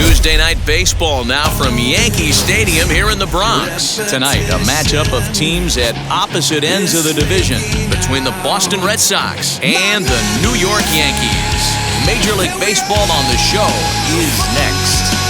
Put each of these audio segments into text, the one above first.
Tuesday night baseball now from Yankee Stadium here in the Bronx. Tonight, a matchup of teams at opposite ends of the division between the Boston Red Sox and the New York Yankees. Major League Baseball on the show is next.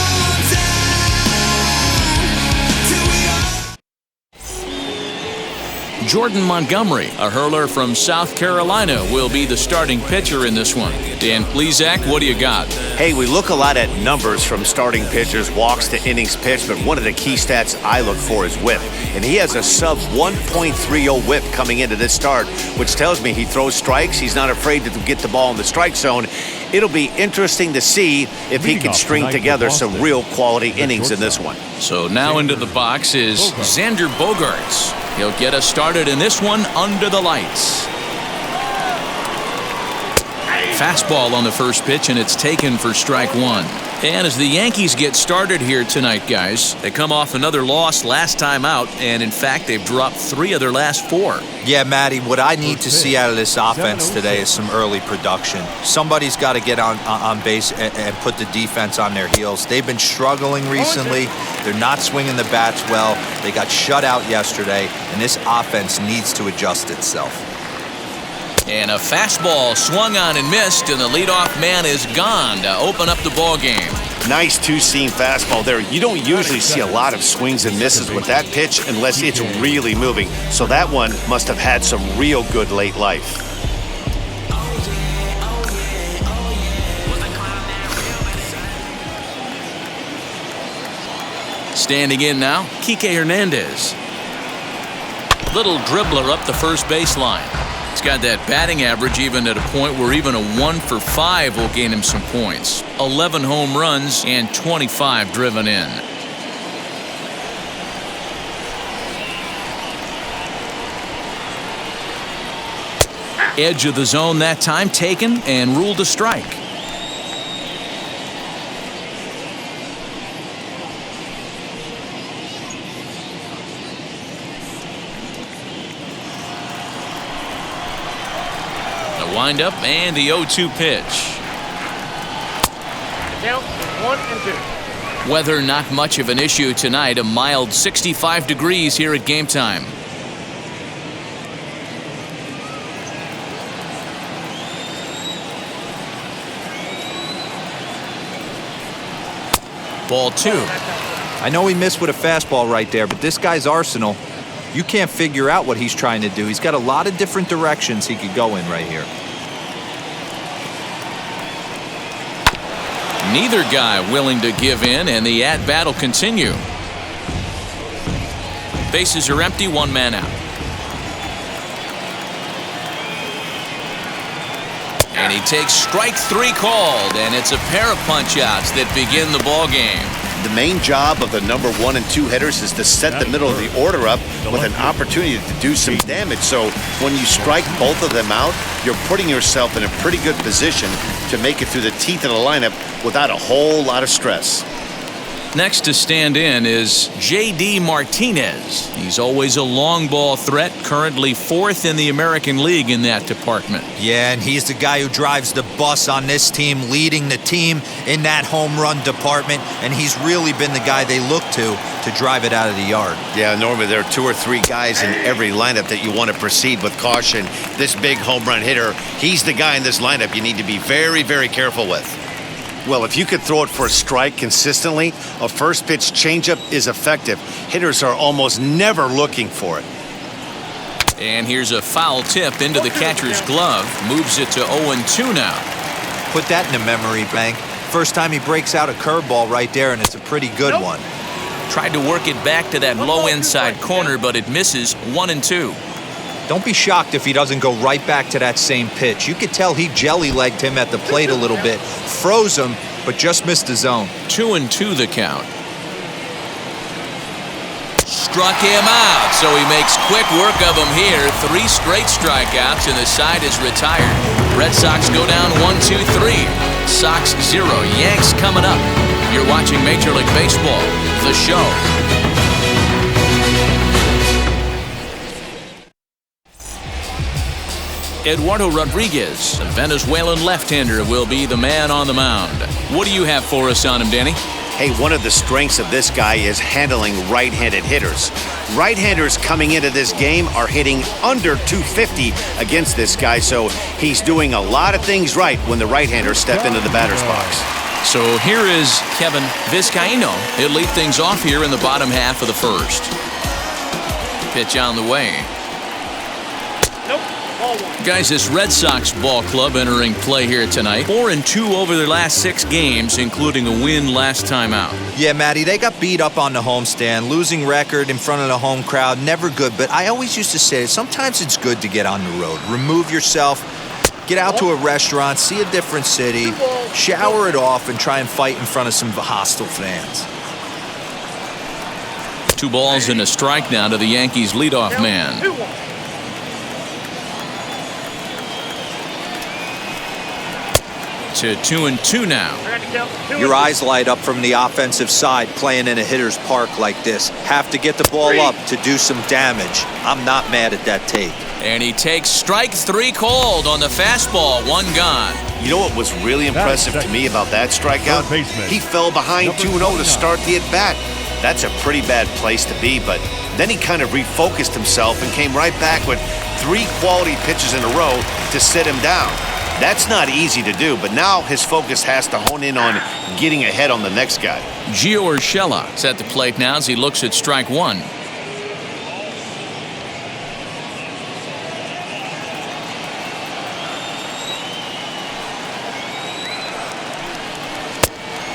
Jordan Montgomery, a hurler from South Carolina, will be the starting pitcher in this one. Dan Plesac, what do you got? Hey, we look a lot at numbers from starting pitchers, walks to innings pitched, but one of the key stats I look for is whip. And he has a sub 1.30 whip coming into this start, which tells me he throws strikes. He's not afraid to get the ball in the strike zone. It'll be interesting to see if he can string together some real quality innings in this one. So now into the box is Xander Bogaerts. He'll get us started in this one under the lights. Fastball on the first pitch, and it's taken for strike one. And as the Yankees get started here tonight, guys, they come off another loss last time out, and in fact, they've dropped 3 of their last 4. Yeah, Matty, what I need to see out of this offense today is some early production. Somebody's got to get on base and put the defense on their heels. They've been struggling recently. They're not swinging the bats well. They got shut out yesterday, and this offense needs to adjust itself. And a fastball swung on and missed, and the leadoff man is gone to open up the ball game. Nice two-seam fastball there. You don't usually see a lot of swings and misses with that pitch unless it's really moving. So that one must have had some real good late life. Standing in now, Kike Hernandez. Little dribbler up the first baseline. He's got that batting average even at a point where even a 1 for 5 will gain him some points. 11 home runs and 25 driven in. Edge of the zone that time taken and ruled a strike. Windup and the 0-2 pitch. Count 1-2. Weather not much of an issue tonight. A mild 65 degrees here at game time. Ball 2. I know he missed with a fastball right there, but this guy's arsenal, you can't figure out what he's trying to do. He's got a lot of different directions he could go in right here. Neither guy willing to give in, and the at-bat will continue. Bases are empty, 1 man out. And he takes strike 3 called, and it's a pair of punch-outs that begin the ball game. The main job of the number 1 and 2 hitters is to set the middle of the order up with an opportunity to do some damage. So when you strike both of them out, you're putting yourself in a pretty good position to make it through the teeth of the lineup without a whole lot of stress. Next to stand in is J.D. Martinez. He's always a long ball threat, currently 4th in the American League in that department. Yeah, and he's the guy who drives the bus on this team, leading the team in that home run department, and he's really been the guy they look to drive it out of the yard. Yeah, normally there are 2 or 3 guys in every lineup that you want to proceed with caution. This big home run hitter, he's the guy in this lineup you need to be very, very careful with. Well, if you could throw it for a strike consistently, a first pitch changeup is effective. Hitters are almost never looking for it. And here's a foul tip into the catcher's glove. Moves it to 0-2 now. Put that in the memory bank. First time he breaks out a curveball right there, and it's a pretty good one. Tried to work it back to that low inside corner, but it misses. 1-2. Don't be shocked if he doesn't go right back to that same pitch. You could tell he jelly-legged him at the plate a little bit. Froze him, but just missed the zone. 2-2 the count. Struck him out, so he makes quick work of him here. 3 straight strikeouts, and the side is retired. Red Sox go down 1-2-3. Sox 0. Yanks coming up. You're watching Major League Baseball, The Show. Eduardo Rodriguez, a Venezuelan left-hander, will be the man on the mound. What do you have for us on him, Danny? Hey, one of the strengths of this guy is handling right-handed hitters. Right-handers coming into this game are hitting under 250 against this guy, so he's doing a lot of things right when the right-handers step into the batter's box. So here is Kevin Vizcaíno. He'll lead things off here in the bottom half of the first. Pitch on the way. Guys, this Red Sox ball club entering play here tonight. 4-2 over their last 6 games, including a win last time out. Yeah, Matty, they got beat up on the homestand. Losing record in front of the home crowd, never good. But I always used to say, sometimes it's good to get on the road. Remove yourself, get out to a restaurant, see a different city, shower it off, and try and fight in front of some hostile fans. 2 balls and a strike now to the Yankees leadoff man. To 2-2 now. Your eyes light up from the offensive side playing in a hitter's park like this. Have to get the ball up to do some damage. I'm not mad at that take. And he takes strike 3 called on the fastball. 1 gone. You know what was really impressive to me about that strikeout? He fell behind 2-0 to start the at-bat. That's a pretty bad place to be, but then he kind of refocused himself and came right back with 3 quality pitches in a row to sit him down. That's not easy to do, but now his focus has to hone in on getting ahead on the next guy. Gio Urshela is at the plate now as he looks at strike 1.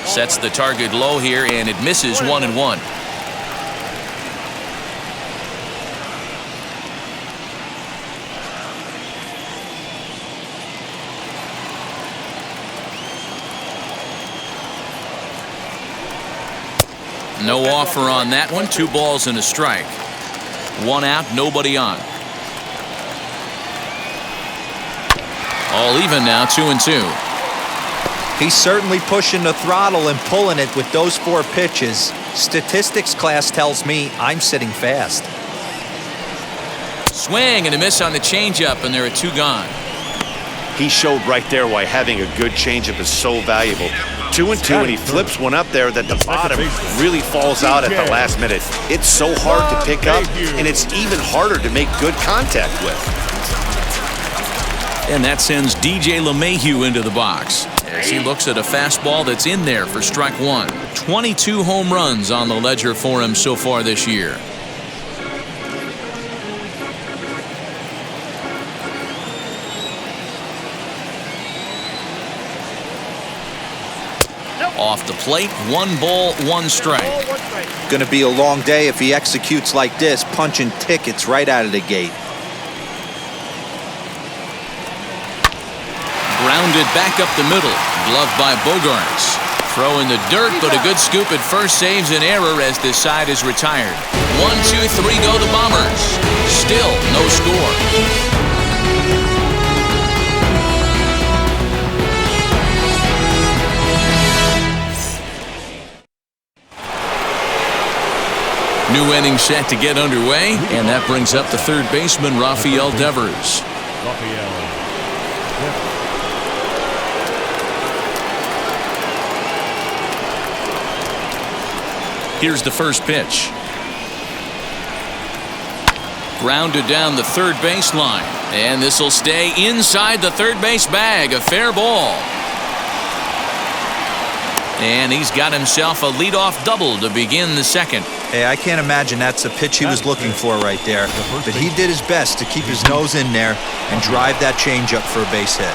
Sets the target low here, and it misses 1-1. No offer on that one. 2 balls and a strike. 1 out, nobody on. All even now, 2-2. He's certainly pushing the throttle and pulling it with those 4 pitches. Statistics class tells me I'm sitting fast. Swing and a miss on the changeup, and there are 2 gone. He showed right there why having a good changeup is so valuable. 2-2, and he flips one up there that the bottom really falls out at the last minute. It's so hard to pick up, and it's even harder to make good contact with. And that sends DJ LeMahieu into the box as he looks at a fastball that's in there for strike 1. 22 home runs on the ledger for him so far this year. Off the plate, 1 ball, 1 strike. Going to be a long day if he executes like this, punching tickets right out of the gate. Grounded back up the middle. Gloved by Bogarts. Throw in the dirt, but a good scoop at first saves an error as this side is retired. 1-2-3 go the Bombers. Still no score. New inning set to get underway, and that brings up the third baseman, Rafael Devers. Here's the first pitch. Grounded down the third baseline, and this will stay inside the third base bag. A fair ball. And he's got himself a leadoff double to begin the second. Hey, I can't imagine that's a pitch he was looking for right there. But he did his best to keep his nose in there and drive that changeup for a base hit.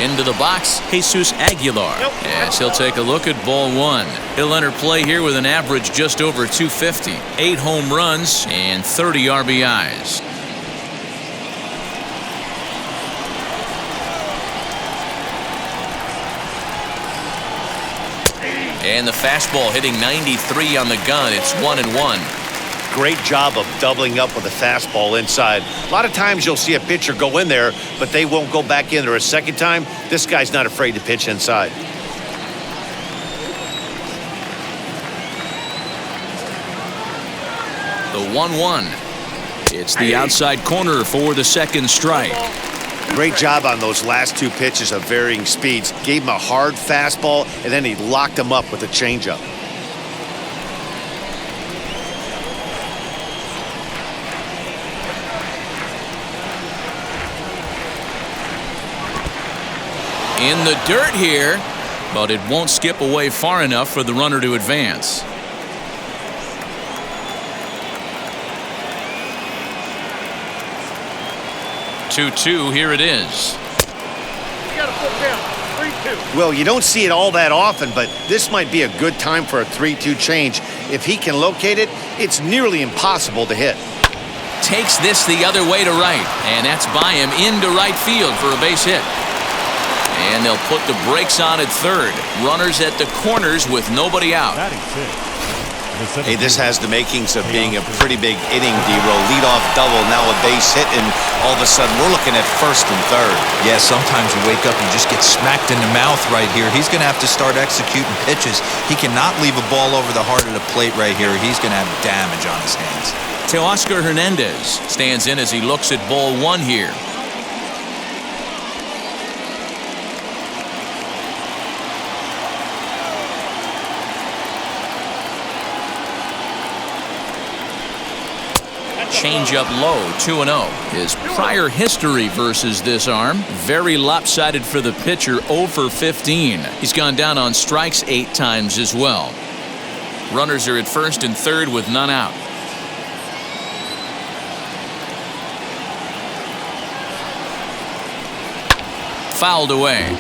Into the box, Jesus Aguilar. Yes, he'll take a look at ball 1. He'll enter play here with an average just over 250. 8 home runs and 30 RBIs. And the fastball hitting 93 on the gun. It's 1-1. Great job of doubling up with a fastball inside. A lot of times you'll see a pitcher go in there, but they won't go back in there a second time. This guy's not afraid to pitch inside. The 1-1. It's the outside corner for the second strike. Great job on those last two pitches of varying speeds. Gave him a hard fastball, and then he locked him up with a changeup. In the dirt here, but it won't skip away far enough for the runner to advance. Two, here it is. You got to put down 3-2. Well, you don't see it all that often, but this might be a good time for a 3-2 change. If he can locate it, it's nearly impossible to hit. Takes this the other way to right, and that's by him into right field for a base hit. And they'll put the brakes on at third. Runners at the corners with nobody out. Hey, this has the makings of being a pretty big inning, D-Row. Leadoff double, now a base hit, and all of a sudden we're looking at first and third. Yeah, sometimes you wake up and just get smacked in the mouth right here. He's going to have to start executing pitches. He cannot leave a ball over the heart of the plate right here. He's going to have damage on his hands. Teoscar Hernandez stands in as he looks at ball one here. Change-up low, 2-0. His prior history versus this arm, very lopsided for the pitcher, 0 for 15. He's gone down on strikes 8 times as well. Runners are at first and third with none out. Fouled away.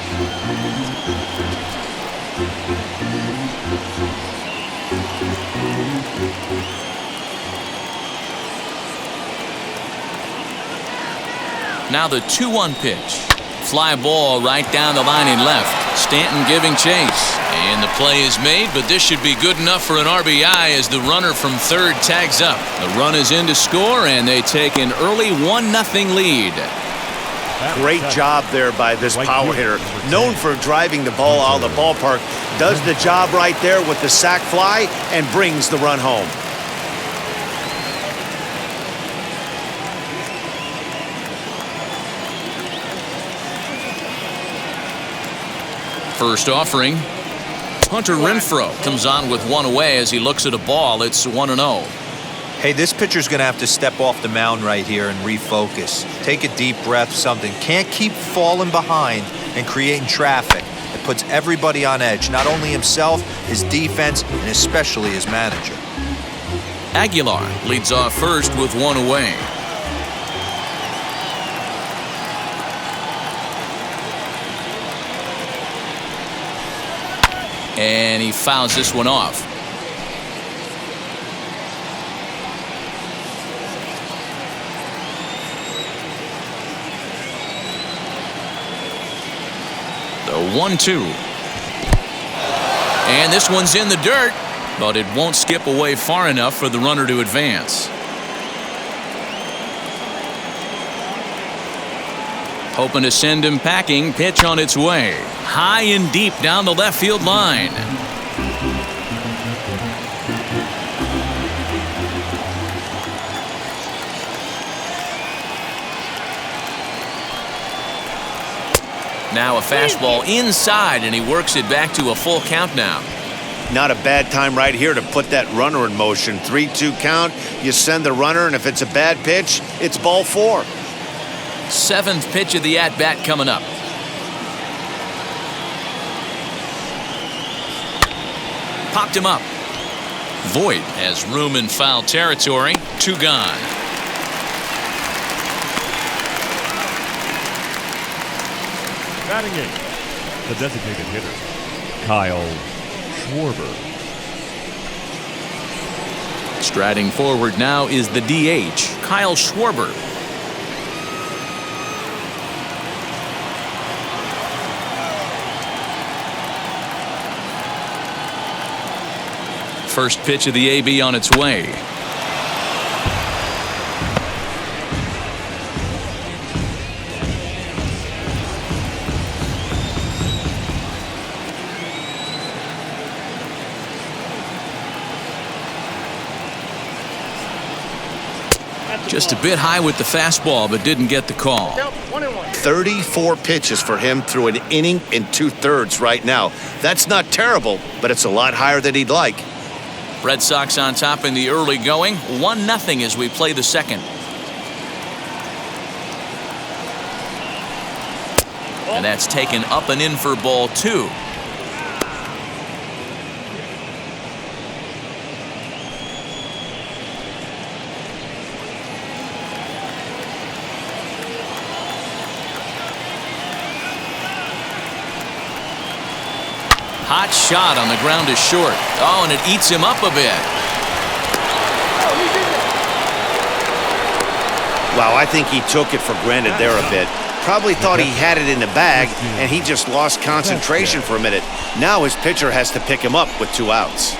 Now the 2-1 pitch. Fly ball right down the line and left. Stanton giving chase. And the play is made, but this should be good enough for an RBI as the runner from third tags up. The run is in to score, and they take an early 1-0 lead. Great job there by this power hitter. Known for driving the ball out of the ballpark. Does the job right there with the sac fly and brings the run home. First offering. Hunter Renfroe comes on with one away as he looks at a ball. It's 1-0. Hey, this pitcher's going to have to step off the mound right here and refocus. Take a deep breath, something. Can't keep falling behind and creating traffic. It puts everybody on edge, not only himself, his defense, and especially his manager. Aguilar leads off first with one away. And he fouls this one off. The 1-2. And this one's in the dirt, but it won't skip away far enough for the runner to advance. Hoping to send him packing. Pitch on its way. High and deep down the left field line. Now a fastball inside, and he works it back to a full count now. Not a bad time right here to put that runner in motion. 3-2 count. You send the runner, and if it's a bad pitch, it's ball 4. 7th pitch of the at-bat coming up. Popped him up. Voit has room in foul territory. 2 gone. Batting 8, the designated hitter, Kyle Schwarber. Striding forward now is the DH, Kyle Schwarber. First pitch of the AB on its way. Just a bit high with the fastball, but didn't get the call. 34 pitches for him through an inning and 2/3 right now. That's not terrible, but it's a lot higher than he'd like. Red Sox on top in the early going, 1-0 as we play the second. And that's taken up and in for ball 2. Hot shot on the ground is short. Oh, and it eats him up a bit. Wow, I think he took it for granted there a bit. Probably thought he had it in the bag, and he just lost concentration for a minute. Now his pitcher has to pick him up with 2 outs.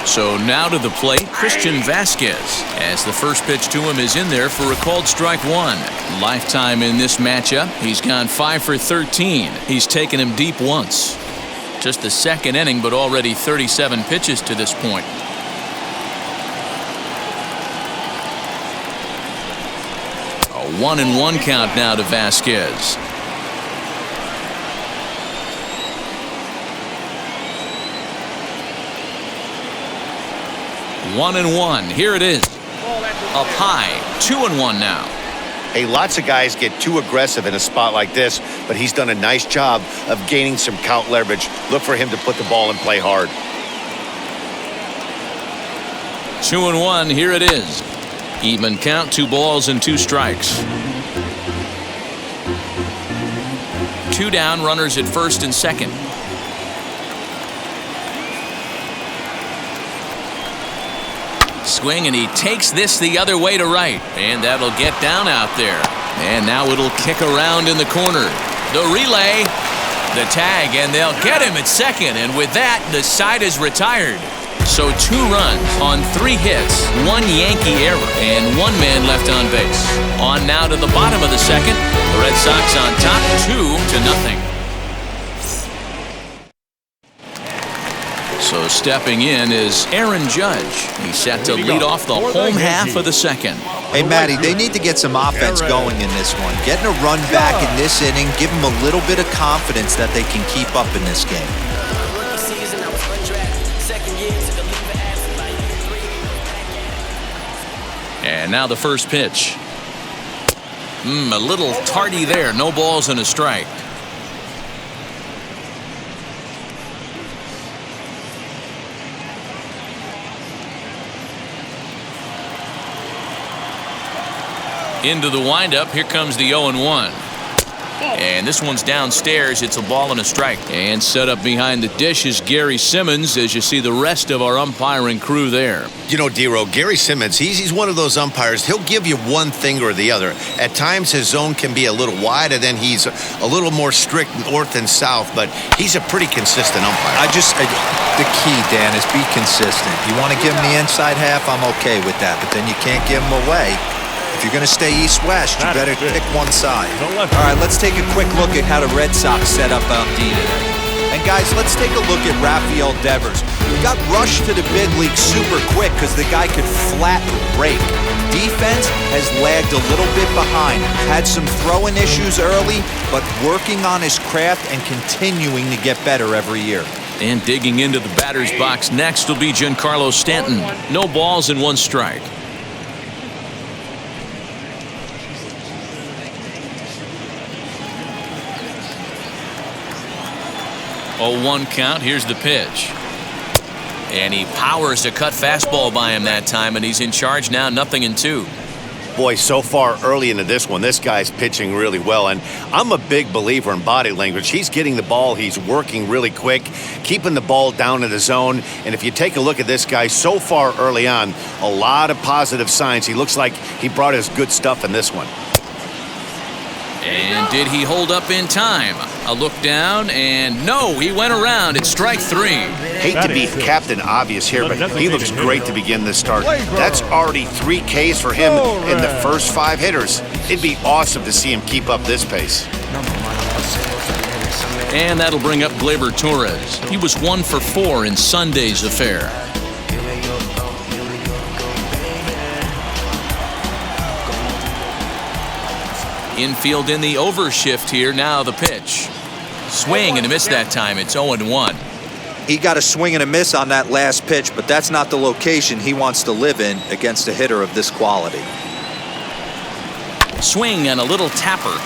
So now to the plate, Christian Vasquez, as the first pitch to him is in there for a called strike 1. Lifetime in this matchup, he's gone 5 for 13. He's taken him deep once. Just the second inning, but already 37 pitches to this point. A 1-1 count now to Vasquez. One and one. Here it is. Up high. 2-1 now. Hey, lots of guys get too aggressive in a spot like this, but he's done a nice job of gaining some count leverage. Look for him to put the ball in play hard. 2-1. Here it is. Even count, 2 balls and 2 strikes. 2 down, runners at first and second. Swing, and he takes this the other way to right, and that'll get down out there. And now it'll kick around in the corner. The relay, the tag, and they'll get him at second, and with that the side is retired. So 2 runs on 3 hits, 1 Yankee error, and 1 man left on base. On now to the bottom of the second. The Red Sox on top 2-0. So stepping in is Aaron Judge. He's set to lead off the home half of the second. Hey, Matty, they need to get some offense going in this one. Getting a run back in this inning, give them a little bit of confidence that they can keep up in this game. And now the first pitch. A little tardy there. No balls and a strike. Into the windup. Here comes the 0-1. And this one's downstairs. It's a ball and a strike. And set up behind the dish is Gary Simmons, as you see the rest of our umpiring crew there. You know, Dero, Gary Simmons, he's one of those umpires. He'll give you one thing or the other. At times his zone can be a little wide, and then he's a little more strict north and south, but he's a pretty consistent umpire. The key, Dan, is be consistent. You want to give him the inside half, I'm okay with that, but then you can't give him away. If you're going to stay east-west, you better pick one side. All right, let's take a quick look at how the Red Sox set up on D today. And guys, let's take a look at Rafael Devers. He got rushed to the big league super quick because the guy could flat break. Defense has lagged a little bit behind. Had some throwing issues early, but working on his craft and continuing to get better every year. And digging into the batter's box next will be Giancarlo Stanton. No balls and 1 strike. Oh, 1 count. Here's the pitch. And he powers a cut fastball by him that time, and he's in charge now, 0-2. Boy, so far early into this one, this guy's pitching really well, and I'm a big believer in body language. He's getting the ball, he's working really quick, keeping the ball down in the zone, and if you take a look at this guy so far early on, a lot of positive signs. He looks like he brought his good stuff in this one. And did he hold up in time? A look down, and no, he went around. It's strike 3. Hate to be Captain Obvious here, but he looks great to begin this start. That's already 3 Ks for him in the first 5 hitters. It'd be awesome to see him keep up this pace. And that'll bring up Gleyber Torres. He was 1 for 4 in Sunday's affair. Infield in the overshift here. Now the pitch. Swing and a miss that time. It's 0-1. He got a swing and a miss on that last pitch, but that's not the location he wants to live in against a hitter of this quality. Swing and a little tapper.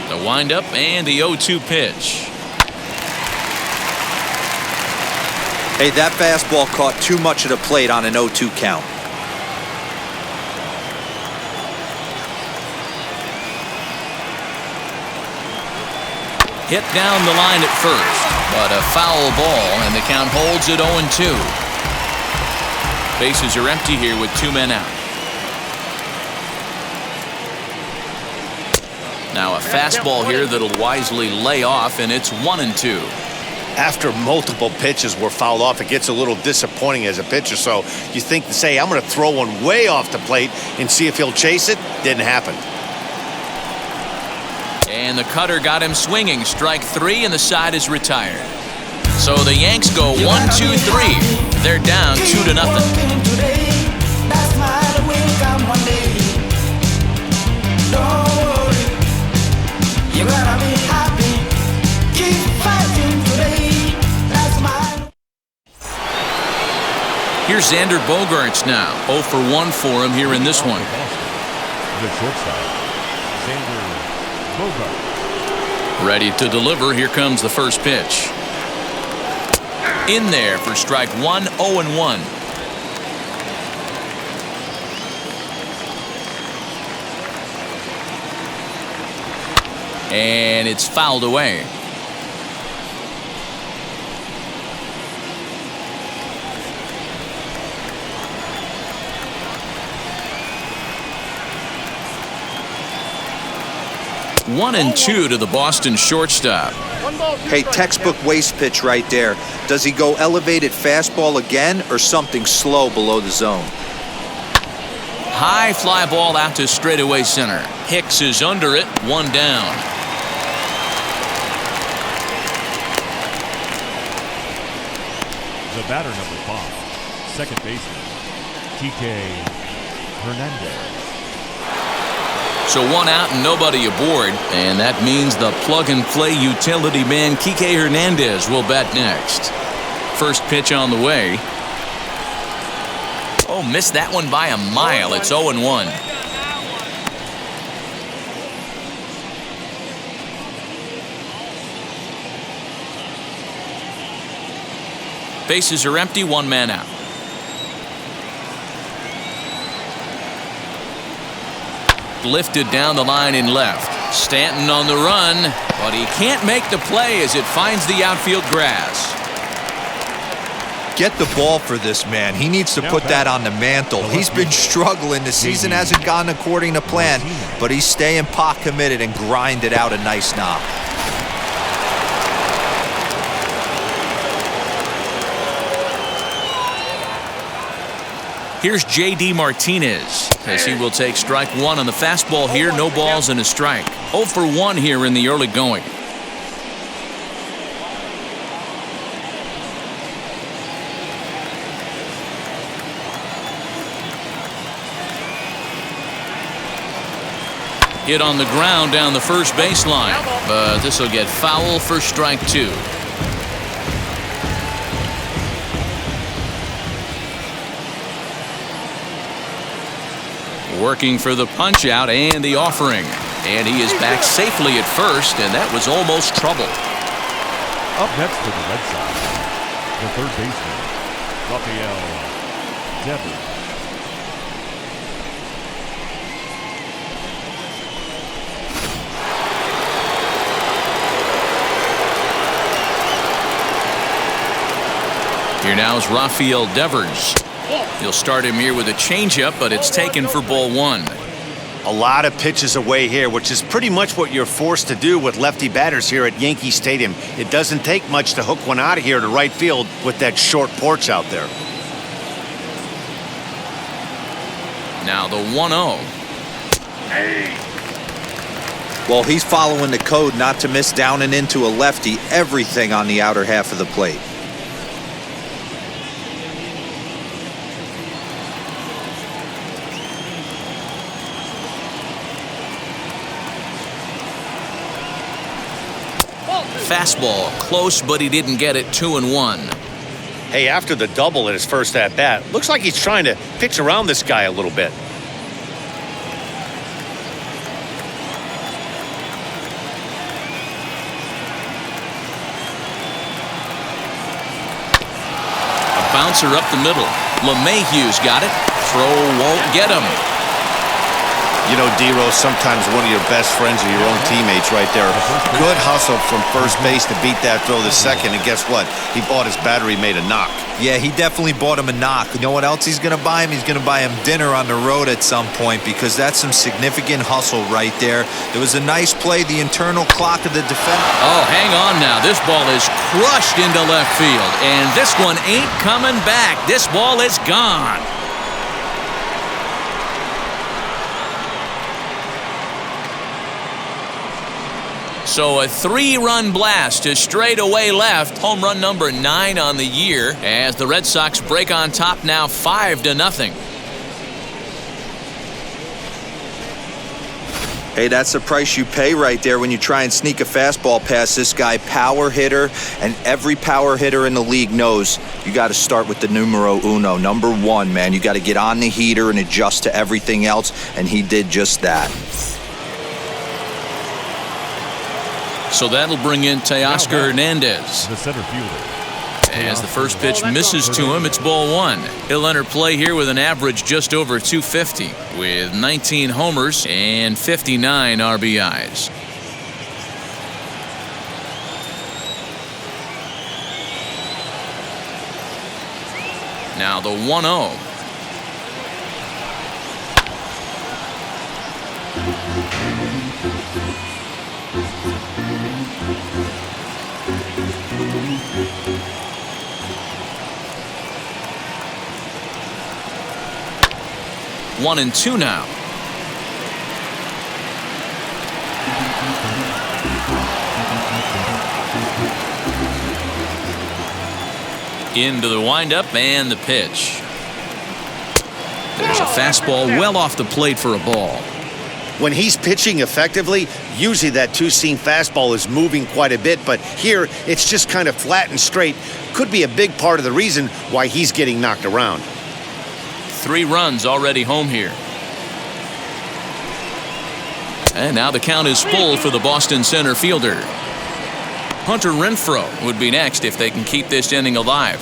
The windup and the 0-2 pitch. Hey, that fastball caught too much of the plate on an 0-2 count. Hit down the line at first, but a foul ball, and the count holds at 0-2. Bases are empty here with 2 men out. Now a fastball here that'll wisely lay off, and it's 1-2. After multiple pitches were fouled off, it gets a little disappointing as a pitcher. So you think to say, I'm going to throw one way off the plate and see if he'll chase it. Didn't happen. And the cutter got him swinging. Strike 3, and the side is retired. So the Yanks go 1-2-3. They're down 2-0. Here's Xander Bogaerts now. 0 for 1 for him here in this one. The shortstop, Xander Bogaerts. Ready to deliver. Here comes the first pitch. In there for strike 1, 0-1. And it's fouled away. One and 2 to the Boston shortstop. Hey, textbook waste pitch right there. Does he go elevated fastball again or something slow below the zone? High fly ball out to straightaway center. Hicks is under it. 1 down. The batter number 5, second baseman, TK Hernandez. So 1 out and nobody aboard, and that means the plug-and-play utility man Kike Hernandez will bat next. First pitch on the way. Oh, missed that one by a mile. It's 0-1. Bases are empty, 1 man out. Lifted down the line in left. Stanton on the run, but he can't make the play as it finds the outfield grass. Get the ball for this man. He needs to put that on the mantle. He's been struggling. The season hasn't gone according to plan, but he's staying pot committed and grinded out a nice knock. Here's J.D. Martinez as he will take strike 1 on the fastball here. No balls and a strike. 0 for 1 here in the early going. Hit on the ground down the first baseline, but this will get foul for strike 2. Working for the punch out and the offering. And he is back safely at first, and that was almost trouble. Up next for the Red Sox, the third baseman, Rafael Devers. Here now is Rafael Devers. He'll start him here with a changeup, but it's taken for ball one. A lot of pitches away here, which is pretty much what you're forced to do with lefty batters here at Yankee Stadium. It doesn't take much to hook one out of here to right field with that short porch out there. Now the 1-0. Well, he's following the code not to miss down and into a lefty, everything on the outer half of the plate. Fastball, close, but he didn't get it. 2-1. Hey, after the double in his first at-bat, looks like he's trying to pitch around this guy a little bit. A bouncer up the middle. LeMahieu's got it. Throw won't get him. You know, DeRosa, sometimes one of your best friends are your own teammates right there. Good hustle from first base to beat that throw to second, and guess what? He bought his battery made a knock. Yeah, he definitely bought him a knock. You know what else he's going to buy him? He's going to buy him dinner on the road at some point, because that's some significant hustle right there. There was a nice play, the internal clock of the defense. Oh, hang on now. This ball is crushed into left field, and this one ain't coming back. This ball is gone. So a 3-run blast to straightaway left. Home run number 9 on the year as the Red Sox break on top now 5-0. Hey, that's the price you pay right there when you try and sneak a fastball past this guy. Power hitter, and every power hitter in the league knows you got to start with the numero uno, number 1, man. You got to get on the heater and adjust to everything else, and he did just that. So that'll bring in Teoscar Hernandez. The center fielder. As the first pitch misses to him, it's ball 1. He'll enter play here with an average just over 250, with 19 homers and 59 RBIs. Now the 1-0. One and two now. Into the windup and the pitch. There's a fastball well off the plate for a ball. When he's pitching effectively, usually that two-seam fastball is moving quite a bit, but here it's just kind of flat and straight. Could be a big part of the reason why he's getting knocked around. 3 runs already home here. And now the count is full for the Boston center fielder. Hunter Renfroe would be next if they can keep this inning alive.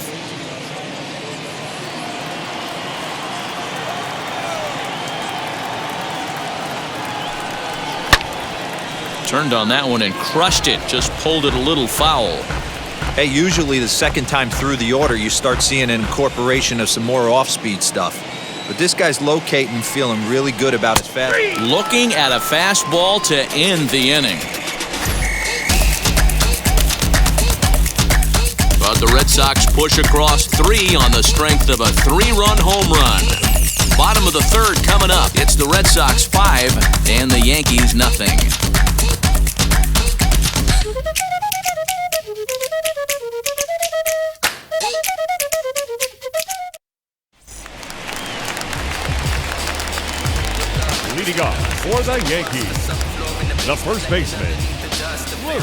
Turned on that one and crushed it. Just pulled it a little foul. Hey, usually the second time through the order, you start seeing an incorporation of some more off-speed stuff. But this guy's locating, feeling really good about his fastball. Looking at a fastball to end the inning. But the Red Sox push across 3 on the strength of a 3-run home run. Bottom of the third coming up. It's the Red Sox 5 and the Yankees nothing. Leading off for the Yankees, the first baseman, Luke.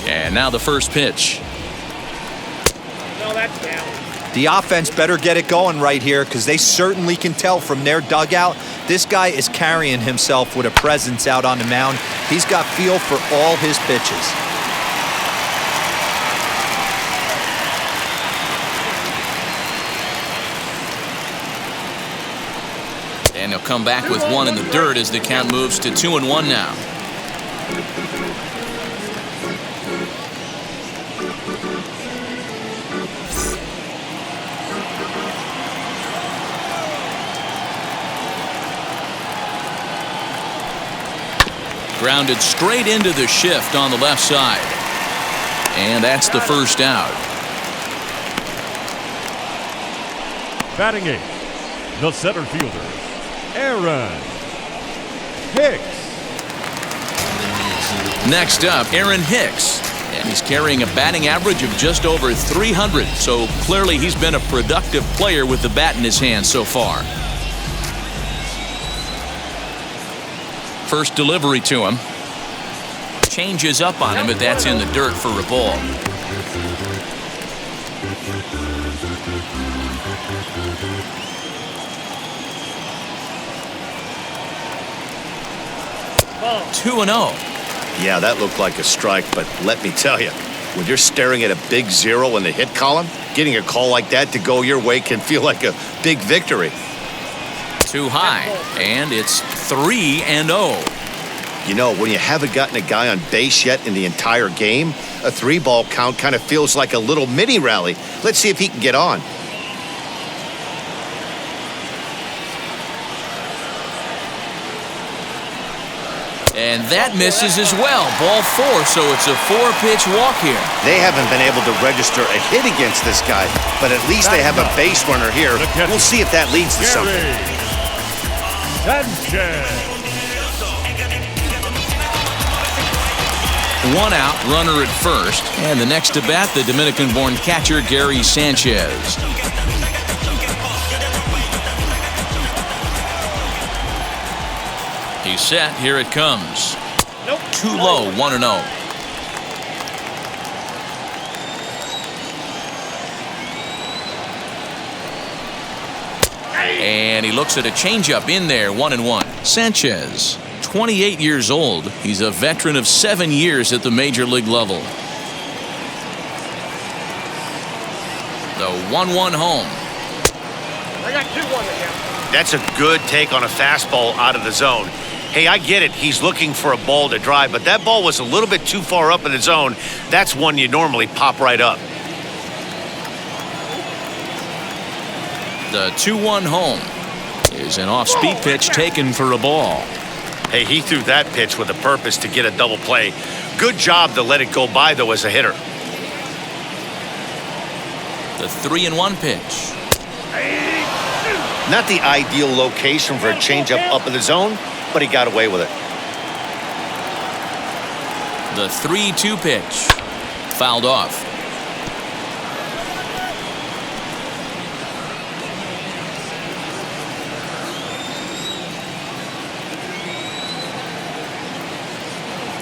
And now the first pitch. No, that's down. The offense better get it going right here, because they certainly can tell from their dugout this guy is carrying himself with a presence out on the mound. He's got feel for all his pitches. And he'll come back with one in the dirt as the count moves to 2-1 now. Grounded straight into the shift on the left side. And that's the first out. Batting eighth, the center fielder, Aaron Hicks. Next up, Aaron Hicks. And he's carrying a batting average of just over 300. So clearly he's been a productive player with the bat in his hand so far. First delivery to him. Changes up on him, but that's in the dirt for a ball. Ball. 2-0. Yeah, that looked like a strike, but let me tell you, when you're staring at a big 0 in the hit column, getting a call like that to go your way can feel like a big victory. Too high, and it's 3-0. You know, when you haven't gotten a guy on base yet in the entire game, a 3-ball count kind of feels like a little mini rally. Let's see if he can get on. And that misses as well. Ball 4, so it's a 4-pitch walk here. They haven't been able to register a hit against this guy, but at least they have a base runner here. We'll see if that leads to something. Sanchez. 1 out, runner at first. And the next to bat, the Dominican-born catcher, Gary Sanchez. He's set. Here it comes. Nope. Too low, 1-0. And he looks at a changeup in there, 1-1. Sanchez, 28 years old. He's a veteran of 7 years at the major league level. The 1-1 home. I got 2-1 again. That's a good take on a fastball out of the zone. Hey, I get it. He's looking for a ball to drive, but that ball was a little bit too far up in the zone. That's one you normally pop right up. The 2-1 home is an off-speed pitch taken for a ball. Hey, he threw that pitch with a purpose to get a double play. Good job to let it go by, though, as a hitter. The 3-1 pitch. Not the ideal location for a changeup up in the zone, but he got away with it. The 3-2 pitch. Fouled off.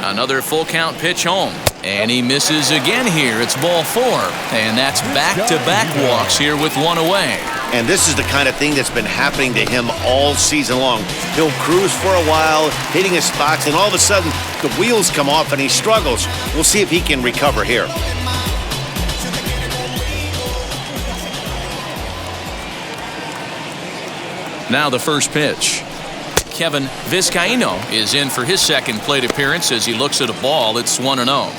Another full count pitch home. And he misses again here. It's ball 4. And that's back-to-back walks here with 1 away. And this is the kind of thing that's been happening to him all season long. He'll cruise for a while, hitting his spots, and all of a sudden, the wheels come off and he struggles. We'll see if he can recover here. Now the first pitch. Kevin Vizcaíno is in for his second plate appearance as he looks at a ball. It's 1-0.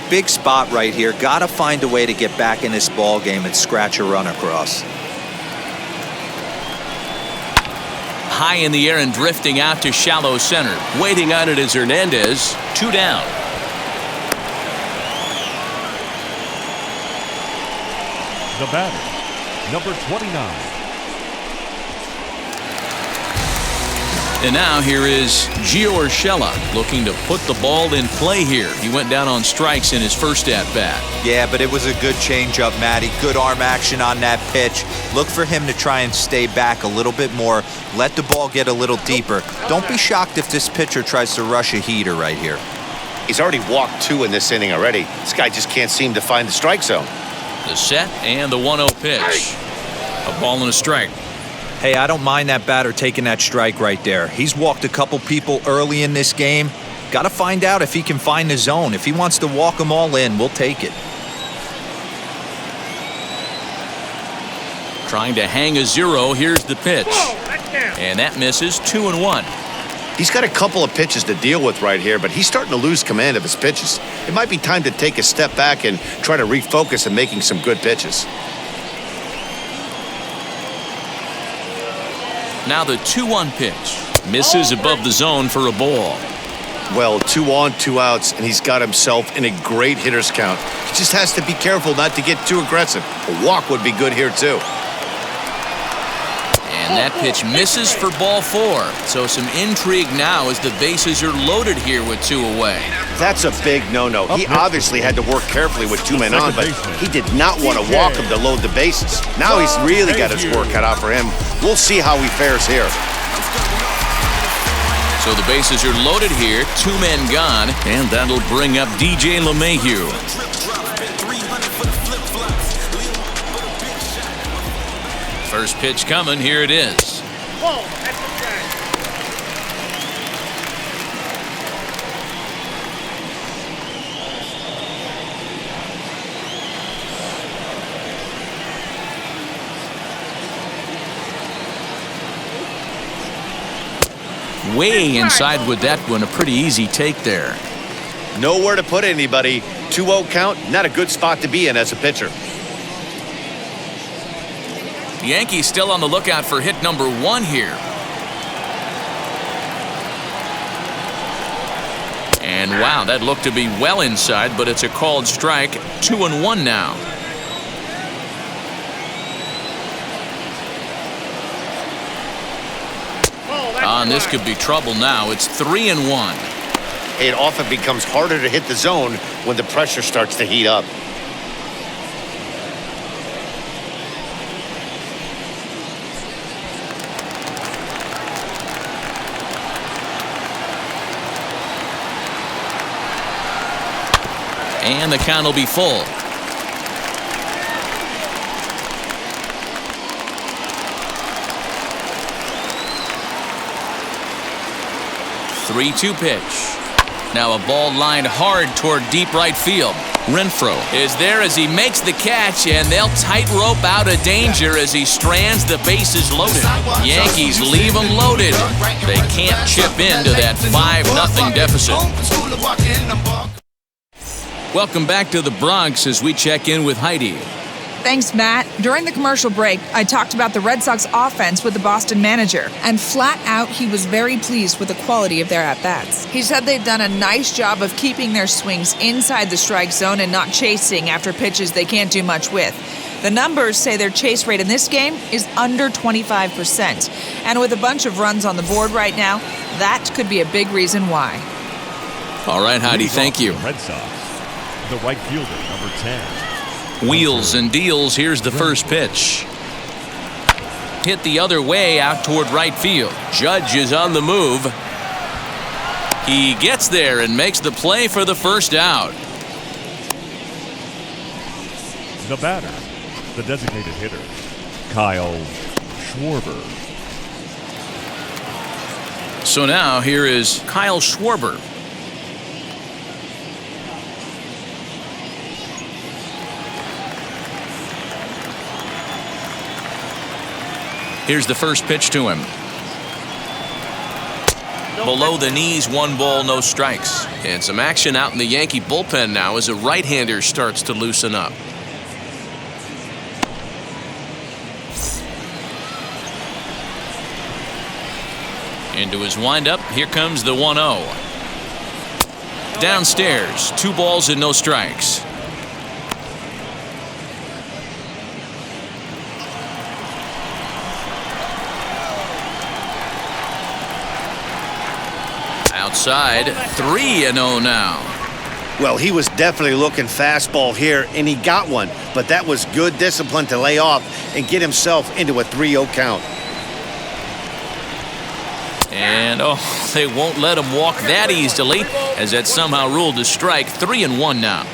Big spot right here. Got to find a way to get back in this ball game and scratch a run across. High in the air and drifting out to shallow center. Waiting on it is Hernandez. 2 down. The batter, number 29. And now here is Gio Urshela looking to put the ball in play here. He went down on strikes in his first at-bat. Yeah, but it was a good changeup, Matty. Good arm action on that pitch. Look for him to try and stay back a little bit more. Let the ball get a little deeper. Don't be shocked if this pitcher tries to rush a heater right here. He's already walked 2 in this inning already. This guy just can't seem to find the strike zone. The set and the 1-0 pitch. A ball and a strike. Hey, I don't mind that batter taking that strike right there. He's walked a couple people early in this game. Got to find out if he can find the zone. If he wants to walk them all in, we'll take it. Trying to hang a 0. Here's the pitch. down. And that misses 2-1. He's got a couple of pitches to deal with right here, but he's starting to lose command of his pitches. It might be time to take a step back and try to refocus on making some good pitches. Now the 2-1 pitch. Misses above the zone for a ball. Well, 2 on, 2 outs, and he's got himself in a great hitter's count. He just has to be careful not to get too aggressive. A walk would be good here, too. And that pitch misses for ball 4. So some intrigue now as the bases are loaded here with 2 away. That's a big no-no. He obviously had to work carefully with 2 men on, but he did not want to walk him to load the bases. Now he's really got his work cut out for him. We'll see how he fares here. So the bases are loaded here, 2 men gone, and that'll bring up DJ LeMahieu. First pitch coming, here it is. Ball at the track. Way inside with that one, a pretty easy take there. Nowhere to put anybody. 2-0 count, not a good spot to be in as a pitcher. The Yankees still on the lookout for hit number 1 here. And wow, that looked to be well inside, but it's a called strike. 2-1 now. And this could be trouble now. It's 3-1. It often becomes harder to hit the zone when the pressure starts to heat up. And the count will be full. Three-two pitch. Now a ball lined hard toward deep right field. Renfroe is there as he makes the catch, and they'll tightrope out of danger as he strands the bases loaded. Yankees leave them loaded. They can't chip into that 5-0 deficit. Welcome back to the Bronx as we check in with Heidi. Thanks, Matt. During the commercial break, I talked about the Red Sox offense with the Boston manager, and flat out, he was very pleased with the quality of their at-bats. He said they've done a nice job of keeping their swings inside the strike zone and not chasing after pitches they can't do much with. The numbers say their chase rate in this game is under 25%. And with a bunch of runs on the board right now, that could be a big reason why. All right, Heidi, thank you. Red Sox, the right fielder, number 10. Wheels and deals. Here's the first pitch. Hit the other way out toward right field. Judge is on the move. He gets there and makes the play for the first out. The batter, the designated hitter, Kyle Schwarber. So now here is Kyle Schwarber. Here's the first pitch to him. Below the knees, 1 ball, no strikes. And some action out in the Yankee bullpen now as a right-hander starts to loosen up. Into his windup, here comes the 1-0. Downstairs, 2 balls and no strikes. Outside, 3-0 now. Well, he was definitely looking fastball here, and he got one. But that was good discipline to lay off and get himself into a 3-0 count. And, they won't let him walk that easily, as that somehow ruled a strike. 3-1 now.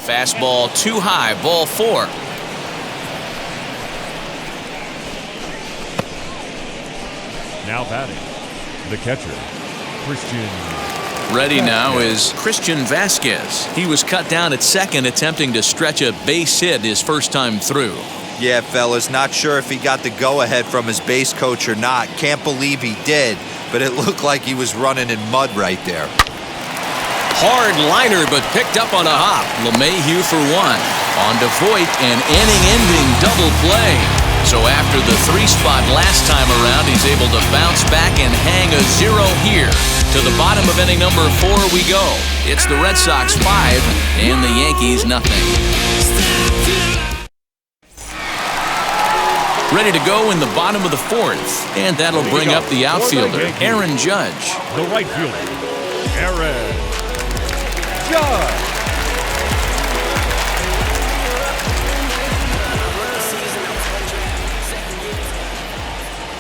Fastball too high, ball 4. Now batting, the catcher, Christian. Ready now is Christian Vasquez. He was cut down at second, attempting to stretch a base hit his first time through. Yeah, fellas, not sure if he got the go-ahead from his base coach or not. Can't believe he did, but it looked like he was running in mud right there. Hard liner, but picked up on a hop. LeMahieu for one. On to Voit, an inning-ending double play. So after the 3-spot last time around, he's able to bounce back and hang a 0 here. To the bottom of inning number 4 we go. It's the Red Sox 5 and the Yankees nothing. Ready to go in the bottom of the 4th. And that'll bring up the outfielder, Aaron Judge. The right fielder, Aaron Judge.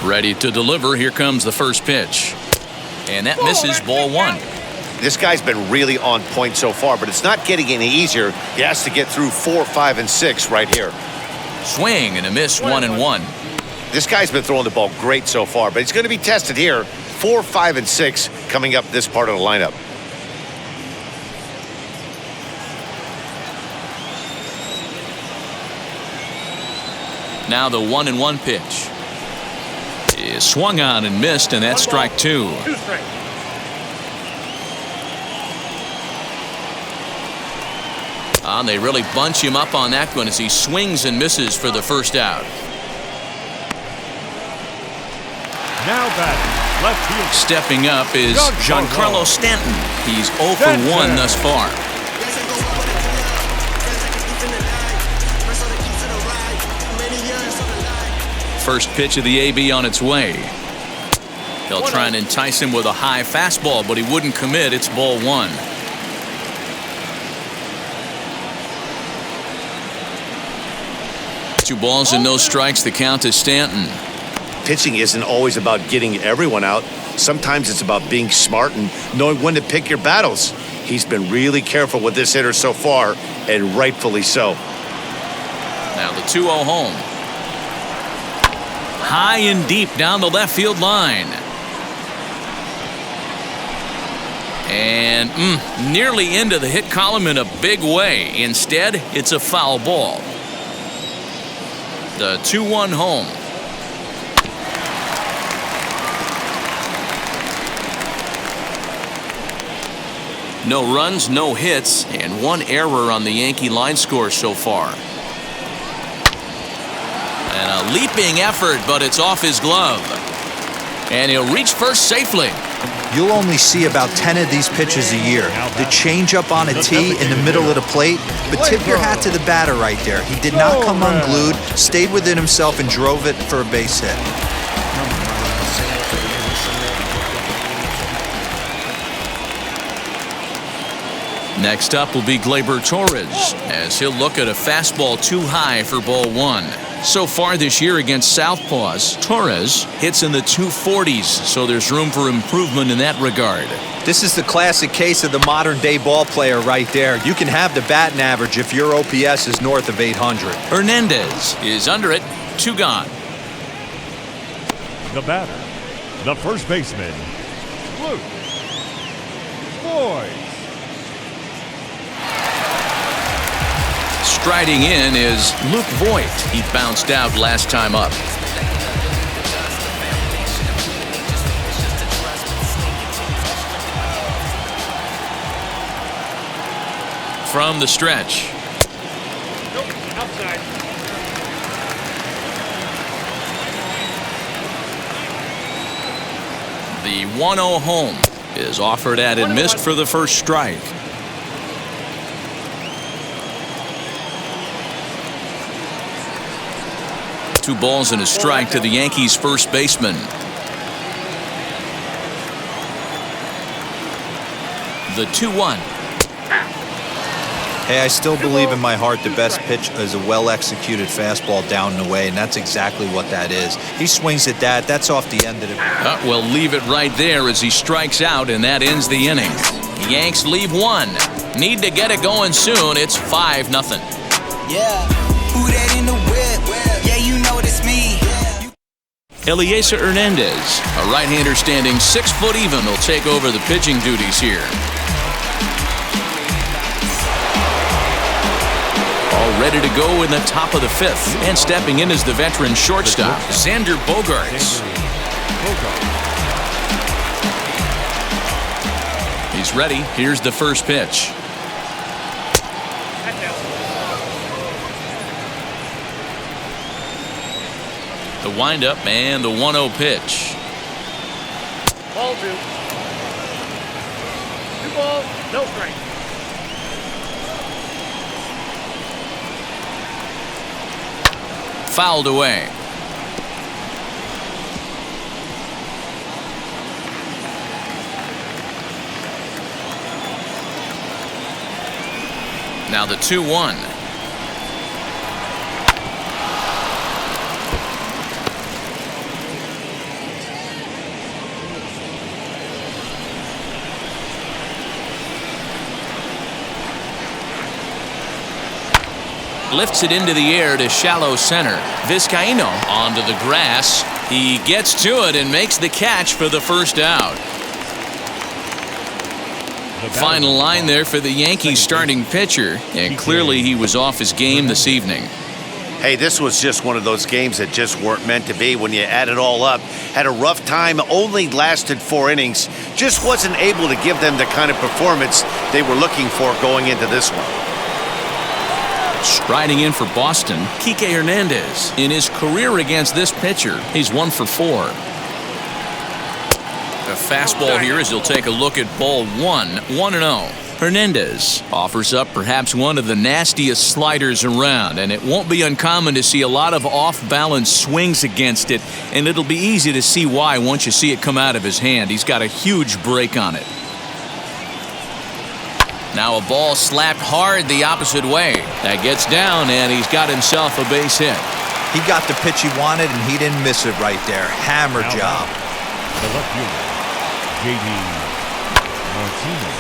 Ready to deliver. Here comes the first pitch. And that misses, ball 1. This guy's been really on point so far, but it's not getting any easier. He has to get through 4, 5, and 6 right here. Swing and a miss, 1-1. This guy's been throwing the ball great so far, but he's going to be tested here. 4, 5, and 6 coming up this part of the lineup. Now the 1-1 pitch is swung on and missed, and that's strike 2. And they really bunch him up on that one as he swings and misses for the first out. Now batting, left field. Stepping up is Giancarlo Stanton. He's 0 for 1 thus far. First pitch of the AB on its way. They'll try and entice him with a high fastball, but he wouldn't commit. It's ball 1. Two balls and no strikes. The count to Stanton. Pitching isn't always about getting everyone out. Sometimes it's about being smart and knowing when to pick your battles. He's been really careful with this hitter so far, and rightfully so. Now the 2-0 home. High and deep down the left field line. And nearly into the hit column in a big way. Instead, it's a foul ball. The 2-1 home. No runs, no hits, and 1 error on the Yankee line score so far. And a leaping effort, but it's off his glove. And he'll reach first safely. You'll only see about 10 of these pitches a year. The changeup on a tee in the middle of the plate, but tip your hat to the batter right there. He did not come unglued, stayed within himself, and drove it for a base hit. Next up will be Gleyber Torres, as he'll look at a fastball too high for ball 1. So far this year against Southpaws, Torres hits in the 240s, so there's room for improvement in that regard. This is the classic case of the modern-day ball player right there. You can have the batting average if your OPS is north of 800. Hernandez is under it, 2 gone. The batter, the first baseman, Luke Voit. Striding in is Luke Voit. He bounced out last time up. From the stretch. Nope, outside. The 1-0 home is offered at and missed for the first strike. Two balls and a strike to the Yankees' first baseman. The 2-1. Hey, I still believe in my heart the best pitch is a well-executed fastball down and away, and that's exactly what that is. He swings at that. That's off the end of it. We'll leave it right there as he strikes out, and that ends the inning. The Yanks leave 1. Need to get it going soon. It's 5-0. Yeah, who that in the whip? Yeah, you know it's me. Eliezer Hernandez, a right-hander standing 6 foot even, will take over the pitching duties here. All ready to go in the top of the 5th. And stepping in is the veteran shortstop, Xander Bogaerts. He's ready. Here's the first pitch. The windup and the 1-0 pitch. Ball 2. 2 balls, no strike. Fouled away. Now the 2-1. Lifts it into the air to shallow center. Vizcaíno onto the grass. He gets to it and makes the catch for the first out. Final line there for the Yankees starting pitcher, and clearly he was off his game this evening. Hey, this was just one of those games that just weren't meant to be when you add it all up. Had a rough time, only lasted 4 innings. Just wasn't able to give them the kind of performance they were looking for going into this one. Striding in for Boston, Kike Hernandez. In his career against this pitcher, he's 1 for 4. A fastball here as he'll take a look at ball 1, 1-0. Hernandez offers up perhaps one of the nastiest sliders around, and it won't be uncommon to see a lot of off-balance swings against it, and it'll be easy to see why once you see it come out of his hand. He's got a huge break on it. Now a ball slapped hard the opposite way. That gets down, and he's got himself a base hit. He got the pitch he wanted, and he didn't miss it right there. Hammer job. The left fielder, J.D. Martinez.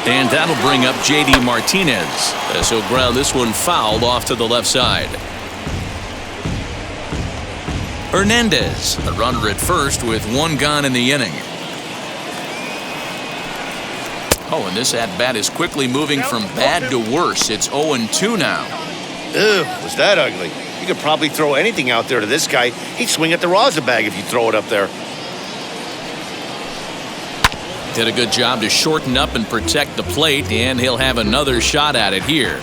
And that'll bring up J.D. Martinez as he'll ground this one fouled off to the left side. Hernandez, the runner at first with 1 gone in the inning. Oh, and this at-bat is quickly moving from bad to worse. It's 0-2 now. Ugh, was that ugly? You could probably throw anything out there to this guy. He'd swing at the rosin bag if you throw it up there. Did a good job to shorten up and protect the plate, and he'll have another shot at it here.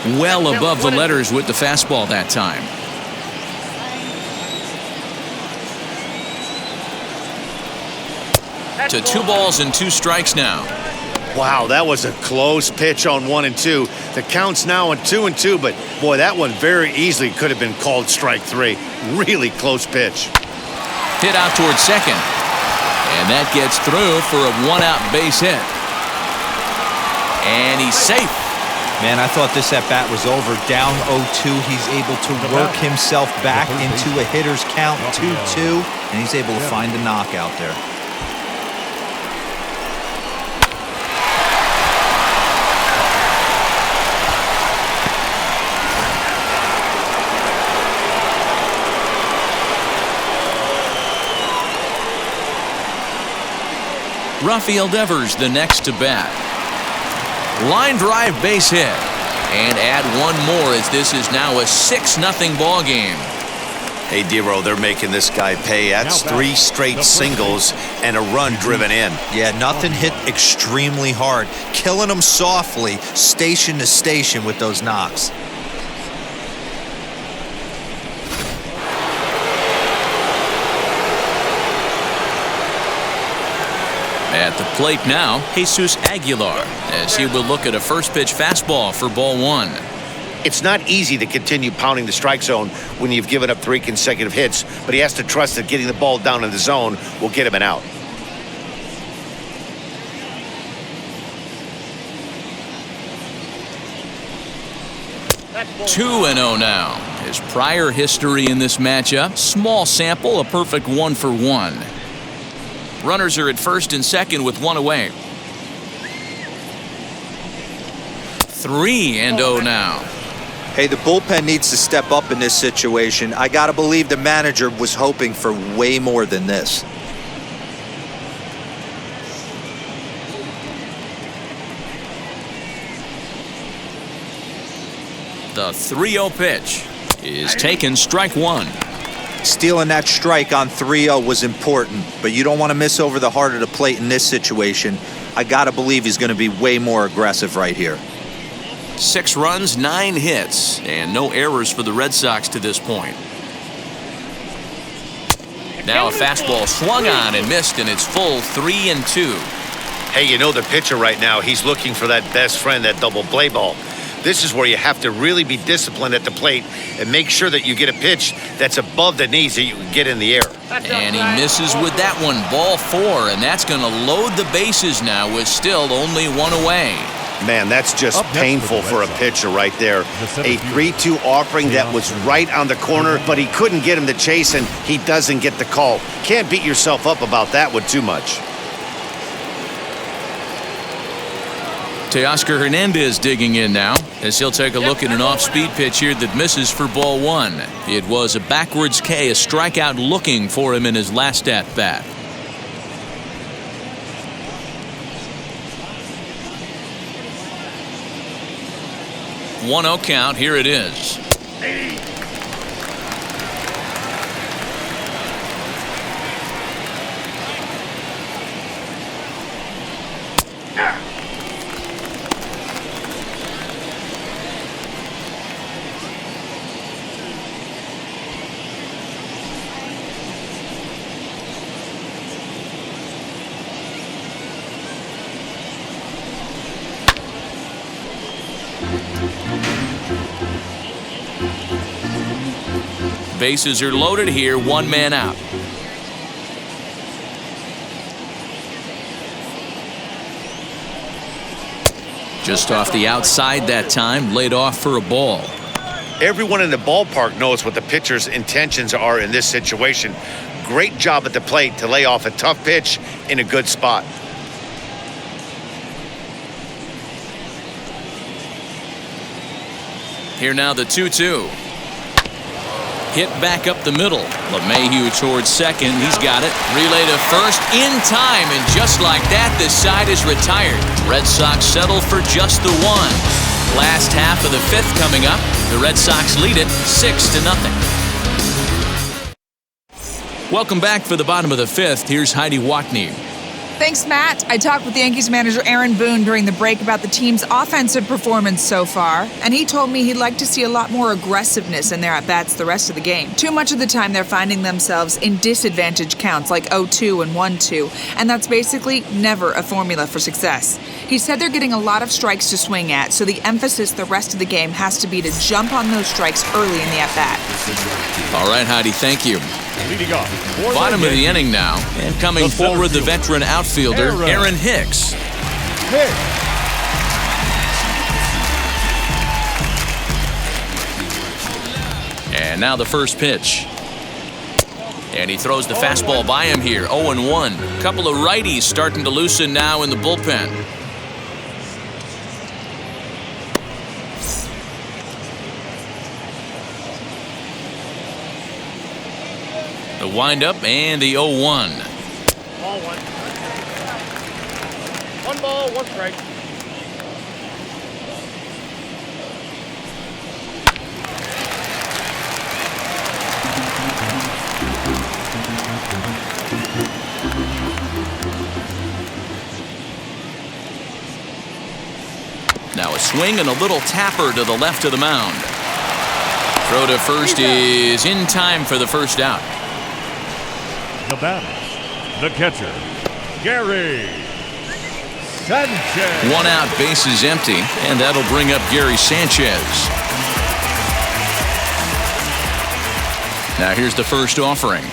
Well above the letters with the fastball that time. To 2 balls and 2 strikes now. Wow, that was a close pitch on 1 and 2. The count's now at 2 and 2, but boy, that one very easily could have been called strike 3. Really close pitch. Hit out towards second. And that gets through for a 1-out base hit. And he's safe. Man, I thought this at-bat was over. Down 0-2, he's able to work himself back into a hitter's count, 2-2, and he's able to find a knockout there. Rafael Devers the next to bat. Line drive base hit. And add 1 more as this is now a 6-0 ball game. Hey, Dero, they're making this guy pay. That's 3 straight singles and a run driven in. Yeah, nothing hit extremely hard. Killing them softly, station to station with those knocks. At the plate now, Jesus Aguilar, as he will look at a first pitch fastball for ball 1. It's not easy to continue pounding the strike zone when you've given up 3 consecutive hits, but he has to trust that getting the ball down in the zone will get him an out. That's 2-0 now, His prior history in this matchup, small sample, a perfect 1 for 1. Runners are at first and second with one away. 3-0 now. Hey, the bullpen needs to step up in this situation. I gotta believe the manager was hoping for way more than this. The 3-0 pitch is taken, strike one. Stealing that strike on 3-0 was important, but you don't want to miss over the heart of the plate in this situation. I gotta believe he's gonna be way more aggressive right here. 6 runs, 9 hits, and no errors for the Red Sox to this point. Now a fastball swung on and missed, and it's full 3-2. Hey, you know the pitcher right now, he's looking for that best friend, that double play ball. This is where you have to really be disciplined at the plate and make sure that you get a pitch that's above the knees that you can get in the air. And he misses with that one, ball 4, and that's going to load the bases now with still only one away. Man, that's just painful for a pitcher right there. A 3-2 offering that was right on the corner, but he couldn't get him to chase, and he doesn't get the call. Can't beat yourself up about that one too much. Teoscar Hernandez digging in now, as he'll take a look at an off-speed pitch here that misses for ball 1. It was a backwards K, a strikeout looking for him in his last at-bat. One 1-0 count, here it is. Bases are loaded here, 1 man out. Just off the outside that time, laid off for a ball. Everyone in the ballpark knows what the pitcher's intentions are in this situation. Great job at the plate to lay off a tough pitch in a good spot. Here now the 2-2. Hit back up the middle. LeMahieu towards second. He's got it. Relay to first in time, and just like that, this side is retired. Red Sox settle for just the 1. Last half of the 5th coming up. The Red Sox lead it 6-0. Welcome back for the bottom of the 5th. Here's Heidi Watney. Thanks, Matt. I talked with Yankees manager Aaron Boone during the break about the team's offensive performance so far, and he told me he'd like to see a lot more aggressiveness in their at-bats the rest of the game. Too much of the time they're finding themselves in disadvantage counts like 0-2 and 1-2, and that's basically never a formula for success. He said they're getting a lot of strikes to swing at, so the emphasis the rest of the game has to be to jump on those strikes early in the at-bat. All right, Heidi, thank you. Leading off. Bottom of the inning now, and coming forward the veteran outfielder, Aaron Hicks. And now the first pitch. And he throws the fastball by him here, 0-1. Couple of righties starting to loosen now in the bullpen. The windup and the 0-1. Ball 1. 1 ball, 1 strike. Now a swing and a little tapper to the left of the mound. Throw to first is in time for the first out. The batter, the catcher, Gary Sanchez. 1 out, bases empty, and that'll bring up Gary Sanchez. Now here's the first offering.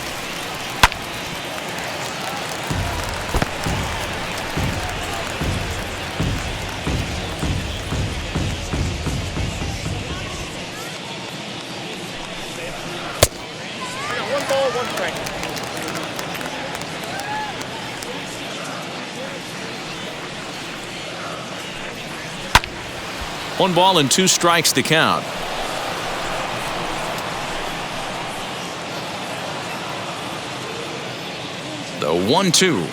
ball, one strike. One ball and 2 strikes to count. The 1-2.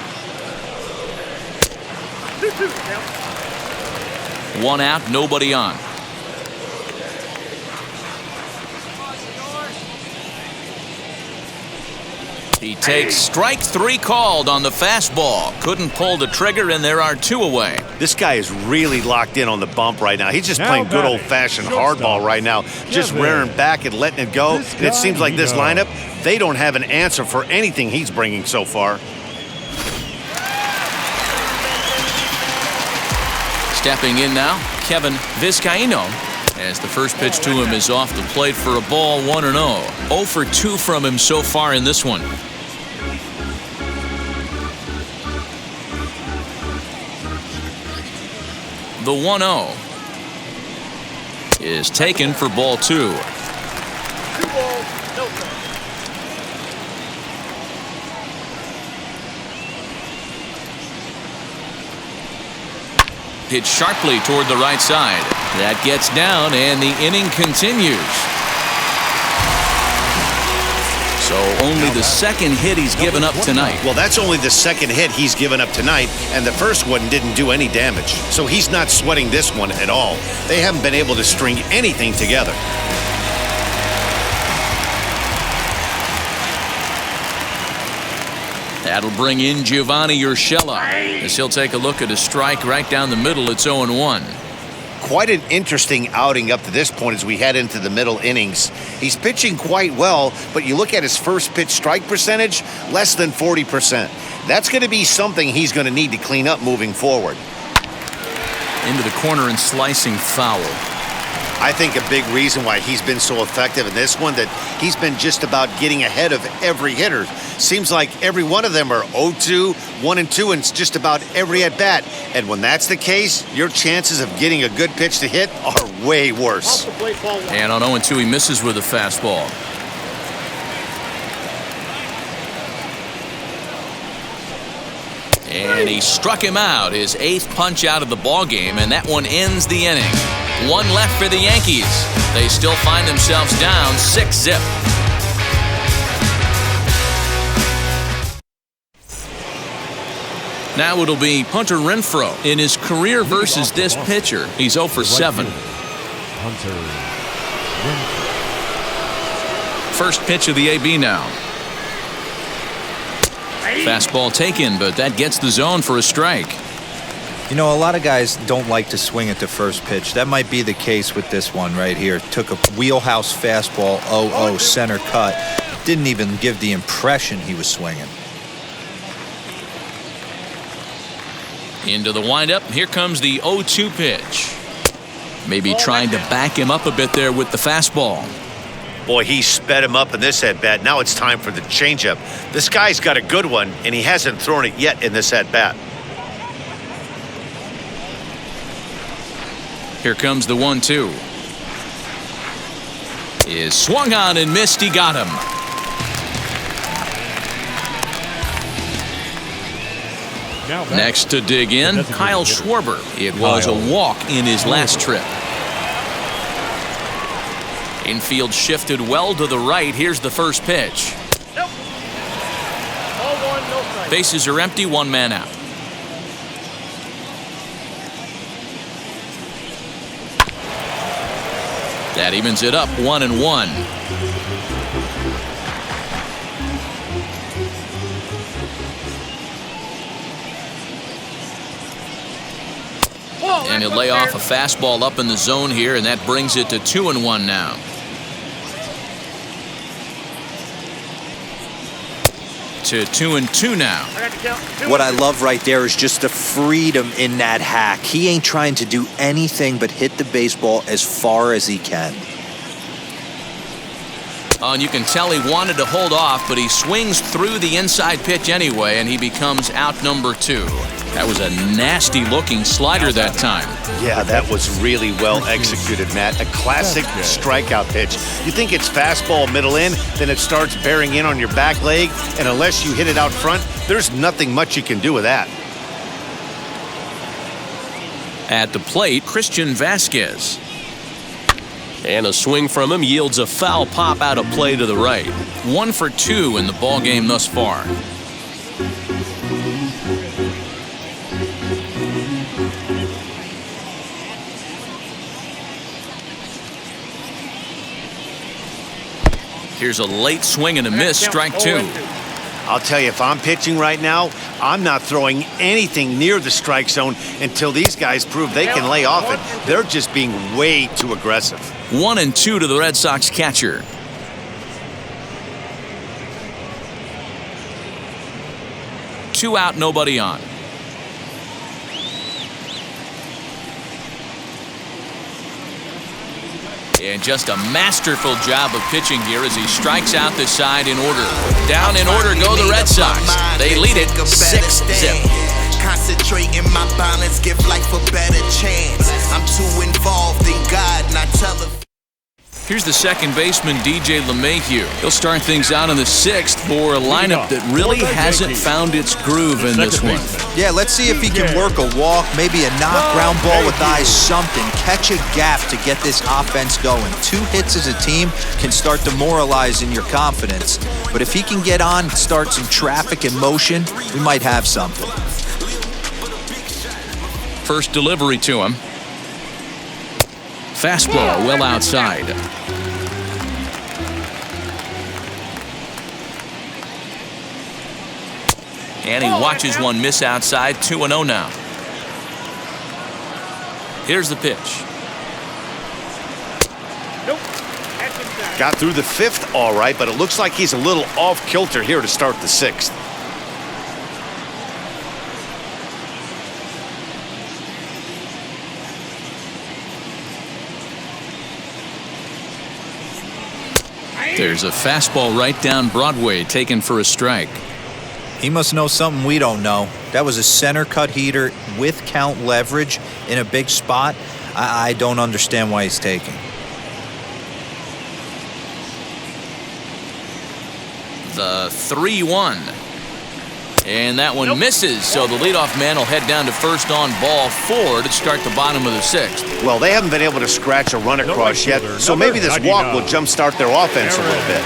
1 out, nobody on. He takes strike 3 called on the fastball. Couldn't pull the trigger, and there are 2 away. This guy is really locked in on the bump right now. He's just playing good old-fashioned hardball right now, just rearing back and letting it go. And it seems like this lineup, they don't have an answer for anything he's bringing so far. Stepping in now, Kevin Vizcaíno, as the first pitch to him is off the plate for a ball, 1-0. 0 for 2 from him so far in this one. The 1-0 is taken for ball 2. 2 balls, no strike. Hit sharply toward the right side. That gets down, and the inning continues. So only the second hit he's given up tonight. Well, that's only the second hit he's given up tonight, and the first one didn't do any damage. So he's not sweating this one at all. They haven't been able to string anything together. That'll bring in Giovanni Urshela, as he'll take a look at a strike right down the middle. It's 0-1. Quite an interesting outing up to this point as we head into the middle innings. He's pitching quite well, but you look at his first pitch strike percentage, less than 40%. That's going to be something he's going to need to clean up moving forward. Into the corner and slicing foul. I think a big reason why he's been so effective in this one, that he's been just about getting ahead of every hitter. Seems like every one of them are 0-2, 1-2, and just about every at-bat. And when that's the case, your chances of getting a good pitch to hit are way worse. And on 0-2, he misses with a fastball. And he struck him out, his 8th punch out of the ball game, and that one ends the inning. 1 left for the Yankees. They still find themselves down 6-0. Now it'll be Hunter Renfroe in his career versus this pitcher. He's 0 for 7. First pitch of the AB now. Fastball taken, but that gets the zone for a strike. You know, a lot of guys don't like to swing at the first pitch. That might be the case with this one right here. Took a wheelhouse fastball, 0-0, center cut. Didn't even give the impression he was swinging. Into the windup. Here comes the 0-2 pitch. Maybe trying to back him up a bit there with the fastball. Boy, he sped him up in this at-bat. Now it's time for the changeup. This guy's got a good one, and he hasn't thrown it yet in this at-bat. Here comes the 1-2. Is swung on and missed. He got him. Next to dig in, Kyle Schwarber. It was a walk in his last trip. Infield shifted well to the right. Here's the first pitch. Nope. Ball 1, no strike. Bases are empty, 1 man out. That evens it up, 1-1. And he'll lay off a fastball up in the zone here, and that brings it to 2-1 now. To 2-2 now. What I love right there is just the freedom in that hack. He ain't trying to do anything but hit the baseball as far as he can. And you can tell he wanted to hold off, but he swings through the inside pitch anyway, and he becomes out number 2. That was a nasty-looking slider that time. Yeah, that was really well executed, Matt. A classic strikeout pitch. You think it's fastball middle in, then it starts bearing in on your back leg, and unless you hit it out front, there's nothing much you can do with that. At the plate, Christian Vasquez. And a swing from him yields a foul pop out of play to the right. 1 for 2 in the ball game thus far. Here's a late swing and a miss, strike 2. I'll tell you, if I'm pitching right now, I'm not throwing anything near the strike zone until these guys prove they can lay off it. They're just being way too aggressive. 1-2 to the Red Sox catcher. Two out, nobody on. And just a masterful job of pitching here as he strikes out the side in order. Down in order go the Red Sox. They lead it 6-0. Concentrate in my balance, give life a better chance. I'm too involved in God, not television. Here's the second baseman, DJ LeMahieu. He'll start things out in the 6th for a lineup that really hasn't found its groove in this one. Yeah, let's see if he can work a walk, maybe a knock, ground ball with eyes, something. Catch a gap to get this offense going. 2 hits as a team can start demoralizing your confidence. But if he can get on, start some traffic in motion, we might have something. First delivery to him. Fastball well outside. And he watches one miss outside. 2-0 now. Here's the pitch. Got through the 5th all right, but it looks like he's a little off kilter here to start the 6th. There's a fastball right down Broadway taken for a strike. He must know something we don't know. That was a center cut heater with count leverage in a big spot. I don't understand why he's taking. The 3-1. And that one misses, so the leadoff man will head down to first on ball 4 to start the bottom of the 6th. Well, they haven't been able to scratch a run across yet, so maybe this walk will jumpstart their offense a little bit.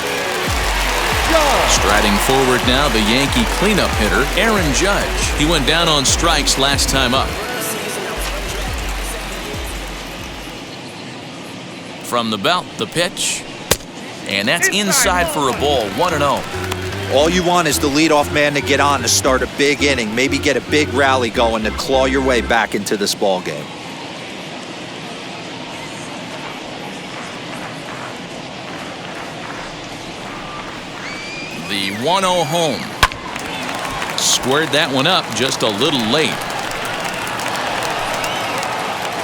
Striding forward now, the Yankee cleanup hitter, Aaron Judge. He went down on strikes last time up. From the belt, the pitch. And that's inside for a ball, 1-0. All you want is the leadoff man to get on to start a big inning, maybe get a big rally going to claw your way back into this ball game. The 1-0 home. Squared that one up just a little late.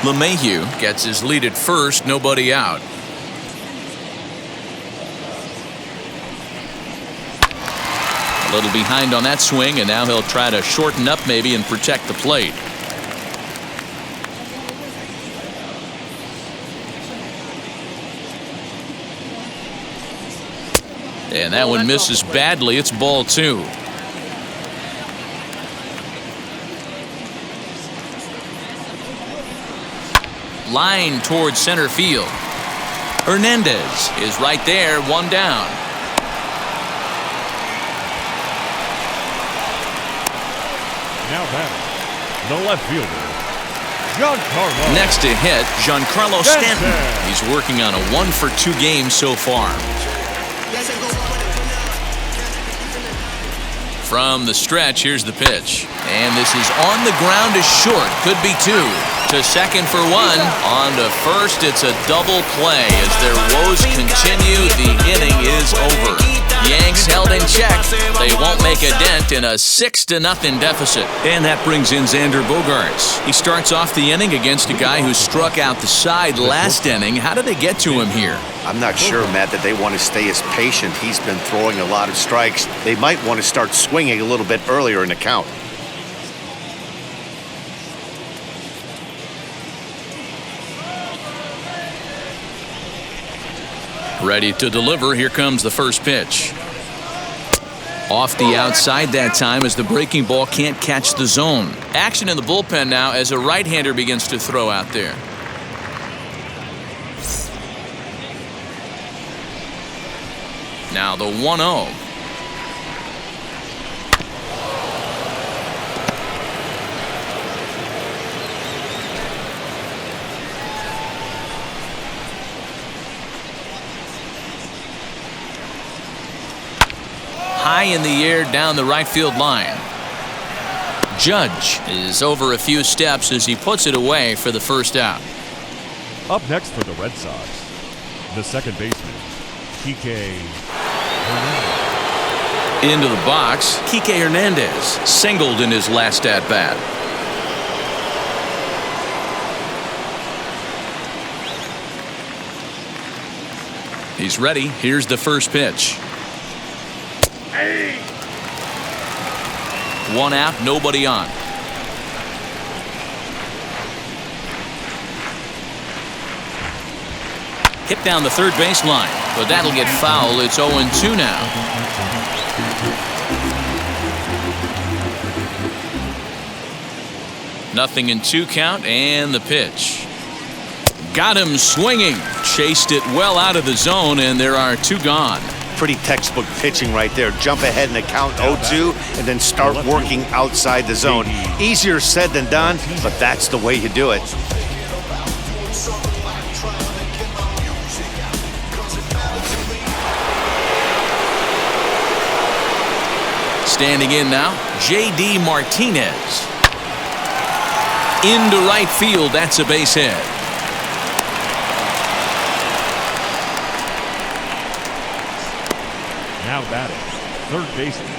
LeMahieu gets his lead at first, nobody out. A little behind on that swing, and now he'll try to shorten up maybe and protect the plate. And that one misses badly. It's ball 2. Line towards center field. Hernandez is right there, 1 down. Now batting, the left fielder, Giancarlo. Next to hit, Giancarlo Stanton. He's working on a 1 for 2 game so far. From the stretch, here's the pitch. And this is on the ground to short. Could be 2. To second for 1. On to first, it's a double play. As their woes continue, the inning is over. Yanks held in check. They won't make a dent in a 6-0 deficit. And that brings in Xander Bogaerts. He starts off the inning against a guy who struck out the side last inning. How did they get to him here? I'm not sure, Matt, that they want to stay as patient. He's been throwing a lot of strikes. They might want to start swinging a little bit earlier in the count. Ready to deliver. Here comes the first pitch. Off the outside that time as the breaking ball can't catch the zone. Action in the bullpen now as a right-hander begins to throw out there. Now the 1-0. High in the air down the right field line. Judge is over a few steps as he puts it away for the first out. Up next for the Red Sox, the second baseman, Kike Hernandez. Into the box, Kike Hernandez singled in his last at-bat. He's ready. Here's the first pitch. One out, nobody on. Hit down the third base line, but that'll get foul. It's 0-2 now. Nothing in 2 count, and the pitch. Got him swinging. Chased it well out of the zone, and there are 2 gone. Pretty textbook pitching right there. Jump ahead in the count 0-2 and then start working outside the zone. Easier said than done, but that's the way you do it. Standing in now, J.D. Martinez. Into right field, that's a base hit. Now batting, third baseman.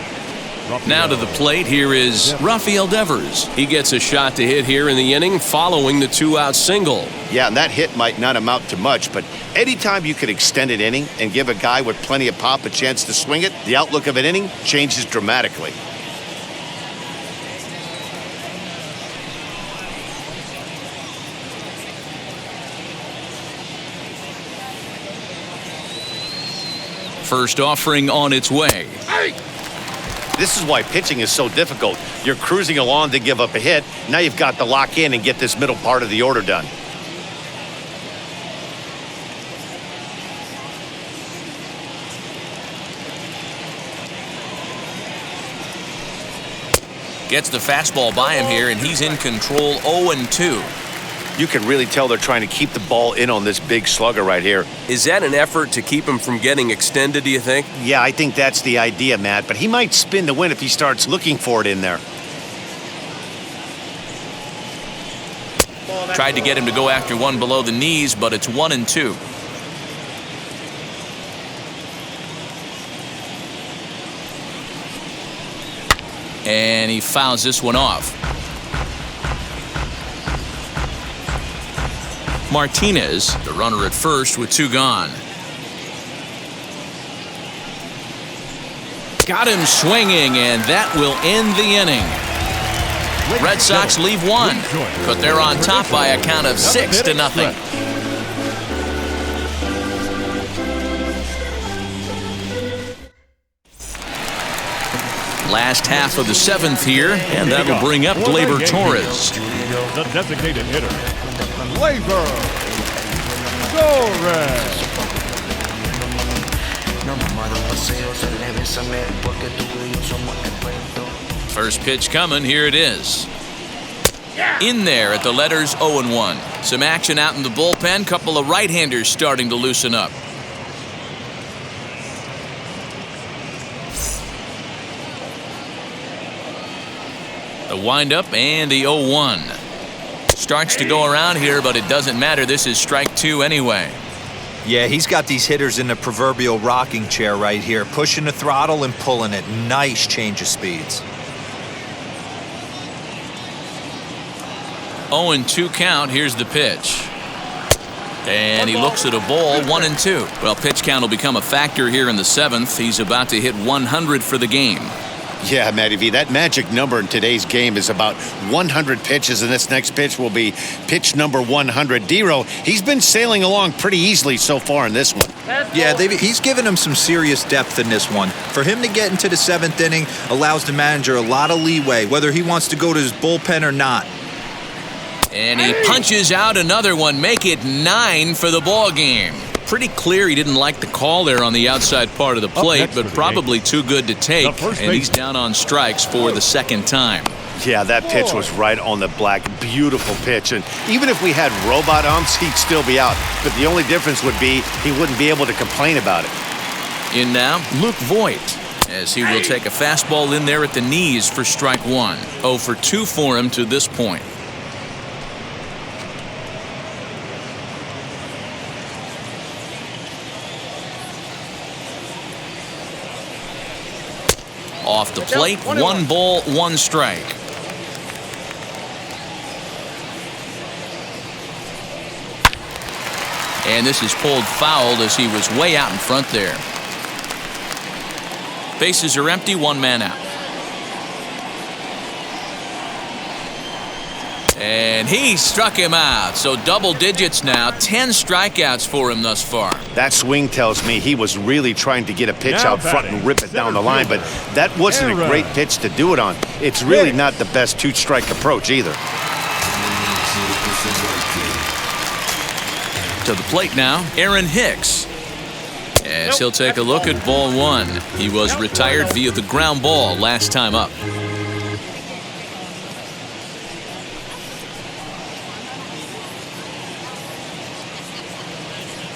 Now to the plate, here is Rafael Devers. He gets a shot to hit here in the inning following the 2-out single. Yeah, and that hit might not amount to much, but anytime you can extend an inning and give a guy with plenty of pop a chance to swing it, the outlook of an inning changes dramatically. First offering on its way. This is why pitching is so difficult. You're cruising along to give up a hit. Now you've got to lock in and get this middle part of the order done. Gets the fastball by him here, and he's in control. 0-2. You can really tell they're trying to keep the ball in on this big slugger right here. Is that an effort to keep him from getting extended, do you think? Yeah, I think that's the idea, Matt, but he might spin to win if he starts looking for it in there. Tried to get him to go after one below the knees, but it's 1-2. And he fouls this one off. Martinez, the runner at first with 2 gone. Got him swinging, and that will end the inning. Red Sox leave 1, but they're on top by a count of 6-0. Last half of the 7th here, and that'll bring up Gleyber Torres. The designated hitter, Gleyber Torres. First pitch coming, here it is. In there at the letters 0-1. Some action out in the bullpen, couple of right-handers starting to loosen up. The windup and the 0-1. Starts to go around here, but it doesn't matter. This is strike 2 anyway. Yeah, he's got these hitters in the proverbial rocking chair right here, pushing the throttle and pulling it. Nice change of speeds. 0-2 count. Here's the pitch. And he looks at a ball, 1-2. Well, pitch count will become a factor here in the 7th. He's about to hit 100 for the game. Yeah, Matty V, that magic number in today's game is about 100 pitches, and this next pitch will be pitch number 100. D-Row, he's been sailing along pretty easily so far in this one. Yeah, he's given him some serious depth in this one. For him to get into the 7th inning allows the manager a lot of leeway, whether he wants to go to his bullpen or not. And he punches out another one, make it 9 for the ball game. Pretty clear he didn't like the call there on the outside part of the plate, but probably too good to take, and he's down on strikes for the 2nd time. Yeah, that pitch was right on the black. Beautiful pitch. And even if we had robot umps, he'd still be out. But the only difference would be he wouldn't be able to complain about it. In now, Luke Voigt, as he will take a fastball in there at the knees for strike 1. 0 for 2 for him to this point. Off the plate, 1 ball, 1 strike. And this is pulled foul as he was way out in front there. Bases are empty, 1 man out. And he struck him out. So double digits now, 10 strikeouts for him thus far. That swing tells me he was really trying to get a pitch out front and rip it down the line, but that wasn't a great pitch to do it on. It's really not the best 2-strike approach either. To the plate now, Aaron Hicks. As he'll take a look at ball 1. He was retired via the ground ball last time up.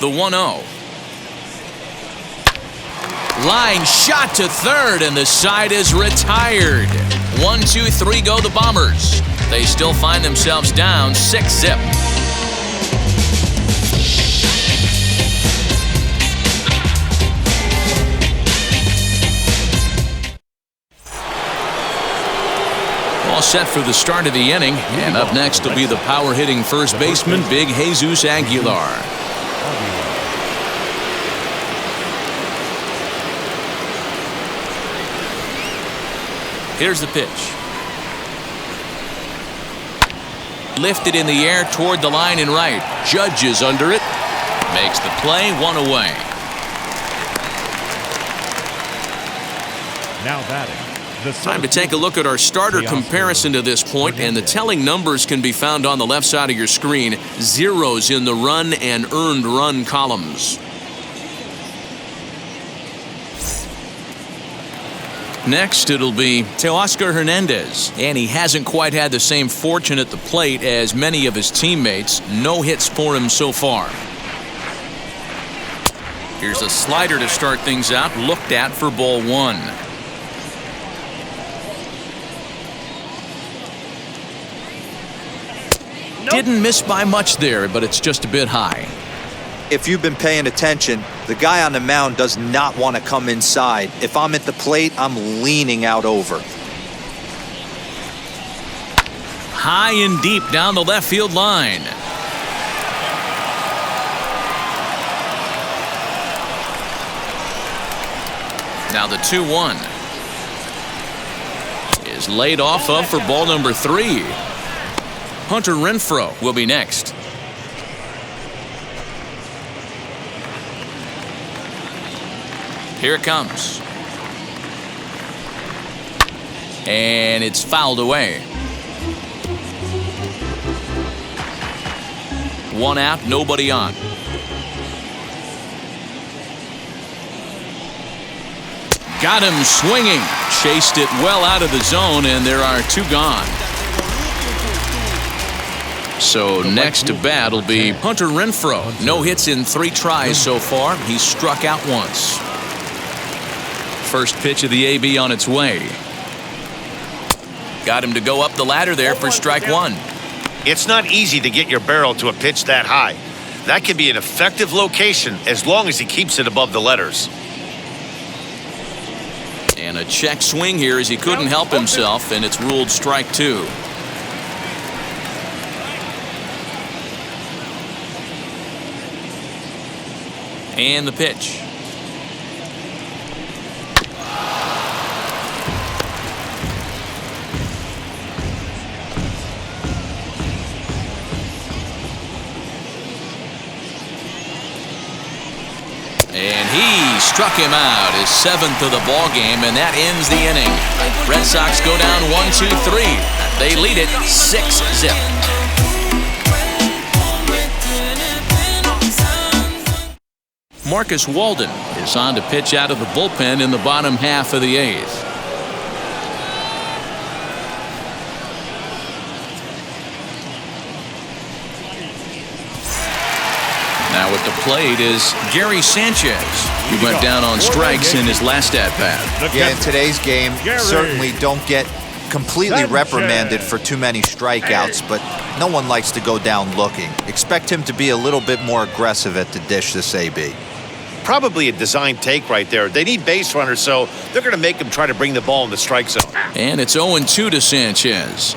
The 1-0. Line shot to third, and the side is retired. 1-2-3 go the Bombers. They still find themselves down 6-zip. All set for the start of the inning, and up next will be the power-hitting first baseman, Big Jesus Aguilar. Here's the pitch. Lifted in the air toward the line and right. Judge is under it. Makes the play, 1 away. Now batting. Time to take a look at our starter comparison to this point, and the telling numbers can be found on the left side of your screen. Zeros in the run and earned run columns. Next, it'll be Teoscar Hernandez, and he hasn't quite had the same fortune at the plate as many of his teammates. No hits for him so far. Here's a slider to start things out, looked at for ball 1. Didn't miss by much there, but it's just a bit high. If you've been paying attention, the guy on the mound does not want to come inside. If I'm at the plate, I'm leaning out over. High and deep down the left field line. Now the 2-1 is laid off of for ball number 3. Hunter Renfroe will be next. Here it comes. And it's fouled away. 1 out, nobody on. Got him swinging. Chased it well out of the zone, and there are 2 gone. So next to bat will be Hunter Renfroe. No hits in 3 tries so far. He's struck out once. First pitch of the AB on its way. Got him to go up the ladder there for strike 1. It's not easy to get your barrel to a pitch that high. That can be an effective location as long as he keeps it above the letters. And a check swing here as he couldn't help himself, and it's ruled strike 2. And the pitch. struck him out, his 7th of the ball game, and that ends the inning. Red Sox go down 1-2-3. They lead it 6-0. Marcus Walden is on to pitch out of the bullpen in the bottom half of the 8th. Now at the plate is Gary Sanchez. He went down on strikes in his last at-bat. Yeah, in today's game, certainly don't get completely reprimanded for too many strikeouts, but no one likes to go down looking. Expect him to be a little bit more aggressive at the dish this AB. Probably a design take right there. They need base runners, so they're going to make him try to bring the ball in the strike zone. And it's 0-2 to Sanchez.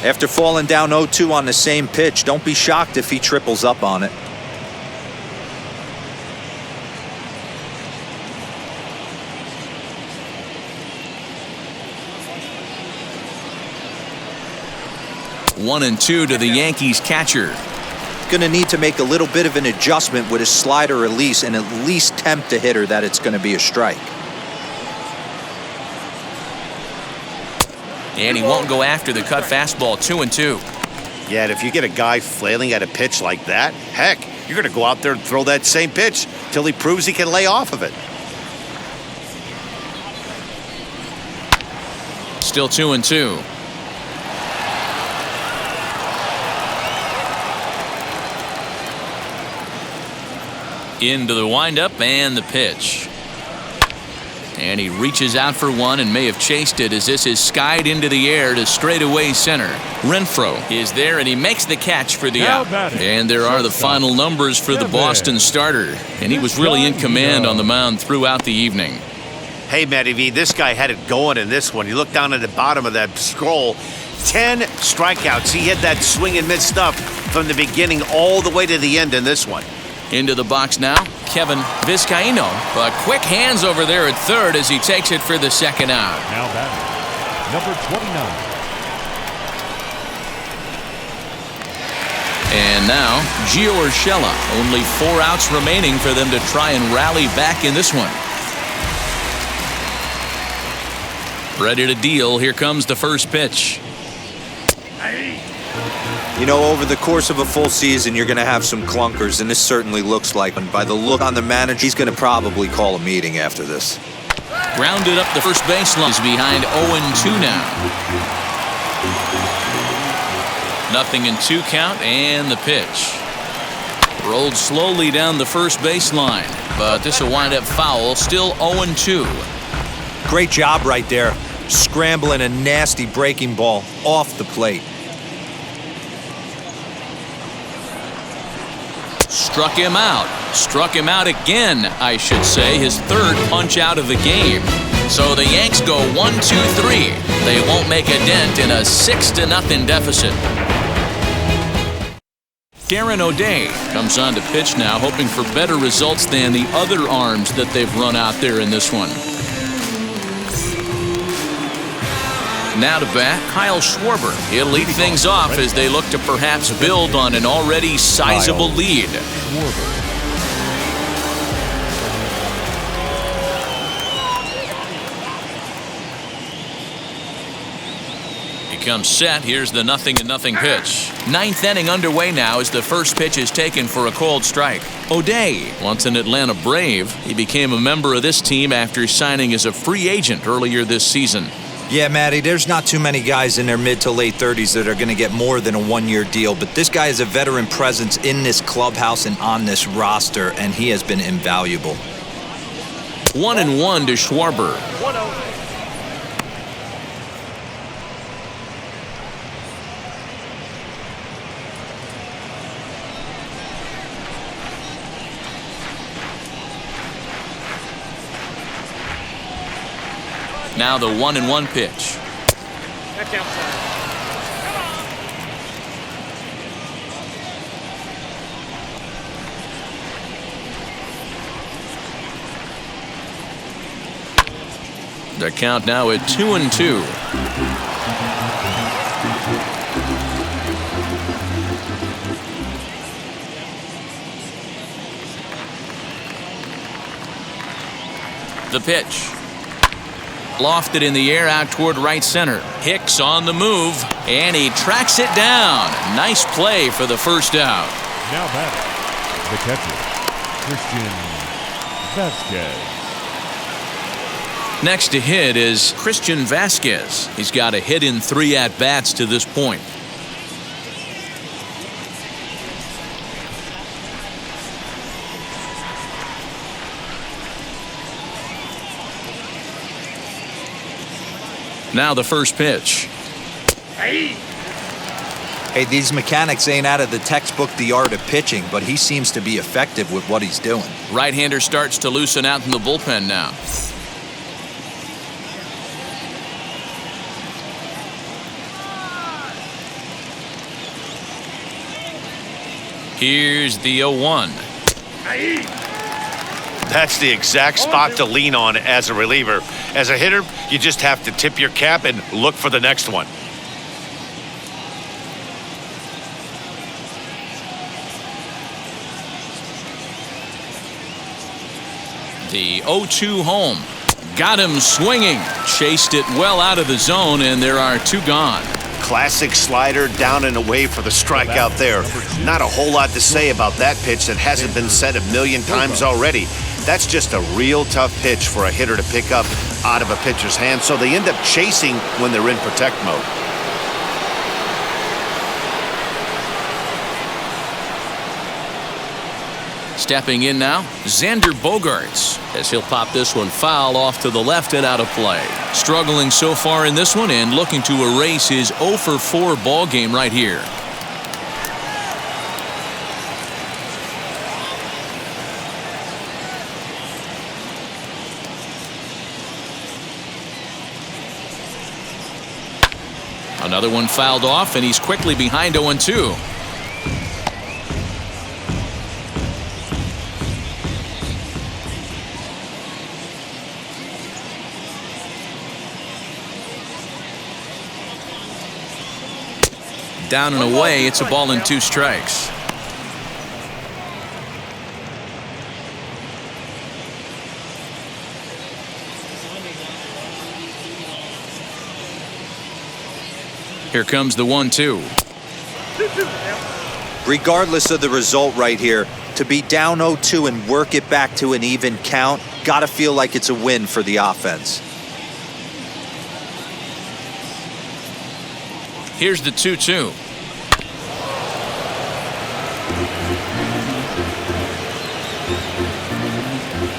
After falling down 0-2 on the same pitch, don't be shocked if he triples up on it. 1-2 to the Yankees catcher. Going to need to make a little bit of an adjustment with his slider release and at least tempt the hitter that it's going to be a strike. And he won't go after the cut fastball. 2-2. Yeah, and if you get a guy flailing at a pitch like that, heck, you're going to go out there and throw that same pitch till he proves he can lay off of it. Still 2-2. Into the windup and the pitch. And he reaches out for one and may have chased it as this is skied into the air to straightaway center. Renfroe is there and he makes the catch for the out. And there are the final numbers for the Boston starter. And he was really in command on the mound throughout the evening. Hey, Matty V, this guy had it going in this one. You look down at the bottom of that scroll. 10 strikeouts. He hit that swing and miss stuff from the beginning all the way to the end in this one. Into the box now, Kevin Vizcaíno. But quick hands over there at third as he takes it for the second out. Now batting, number 29. And now, Gio Urshela. Only 4 outs remaining for them to try and rally back in this one. Ready to deal. Here comes the first pitch. You know, over the course of a full season, you're going to have some clunkers, and this certainly looks like one. By the look on the manager, he's going to probably call a meeting after this. Grounded up the first baseline. Is behind 0-2 now. 0-2 count, and the pitch. Rolled slowly down the first baseline, but this will wind up foul. Still 0-2. Great job right there, scrambling a nasty breaking ball off the plate. Struck him out. Struck him out again, I should say. His 3rd punch out of the game. So the Yanks go 1-2-3. They won't make a dent in a 6-0 deficit. Darren O'Day comes on to pitch now, hoping for better results than the other arms that they've run out there in this one. Now to bat, Kyle Schwarber. He'll lead things off as they look to perhaps build on an already sizable lead. He comes set. Here's the 0-0 pitch. 9th inning underway now as the first pitch is taken for a cold strike. O'Day, once an Atlanta Brave, he became a member of this team after signing as a free agent earlier this season. Yeah, Matty, there's not too many guys in their mid to late 30s that are going to get more than a 1-year deal, but this guy is a veteran presence in this clubhouse and on this roster, and he has been invaluable. 1-1 to Schwarber. 1-0. Now the 1-1 pitch. That's outside. The count now at 2-2. The pitch. Lofted in the air out toward right center. Hicks on the move, and he tracks it down. Nice play for the first out. Now batting, the catcher, Christian Vasquez. Next to hit is Christian Vasquez. He's got a hit in 3 at-bats to this point. Now the first pitch. Hey, these mechanics ain't out of the textbook The Art of Pitching, but he seems to be effective with what he's doing. Right-hander starts to loosen out in the bullpen now. Here's the 0-1. That's the exact spot to lean on as a reliever. As a hitter, you just have to tip your cap and look for the next one. The 0-2 home. Got him swinging. Chased it well out of the zone, and there are 2 gone. Classic slider down and away for the strikeout there. Not a whole lot to say about that pitch that hasn't been said a million times already. That's just a real tough pitch for a hitter to pick up out of a pitcher's hand, so they end up chasing when they're in protect mode. Stepping in now, Xander Bogaerts, as he'll pop this one foul off to the left and out of play. Struggling so far in this one and looking to erase his 0-for-4 ball game right here. Another one fouled off, and he's quickly behind 0-2. Down and away, it's a ball and 2 strikes. Here comes the 1-2. Regardless of the result right here, to be down 0-2 and work it back to an even count, gotta feel like it's a win for the offense. Here's the 2-2.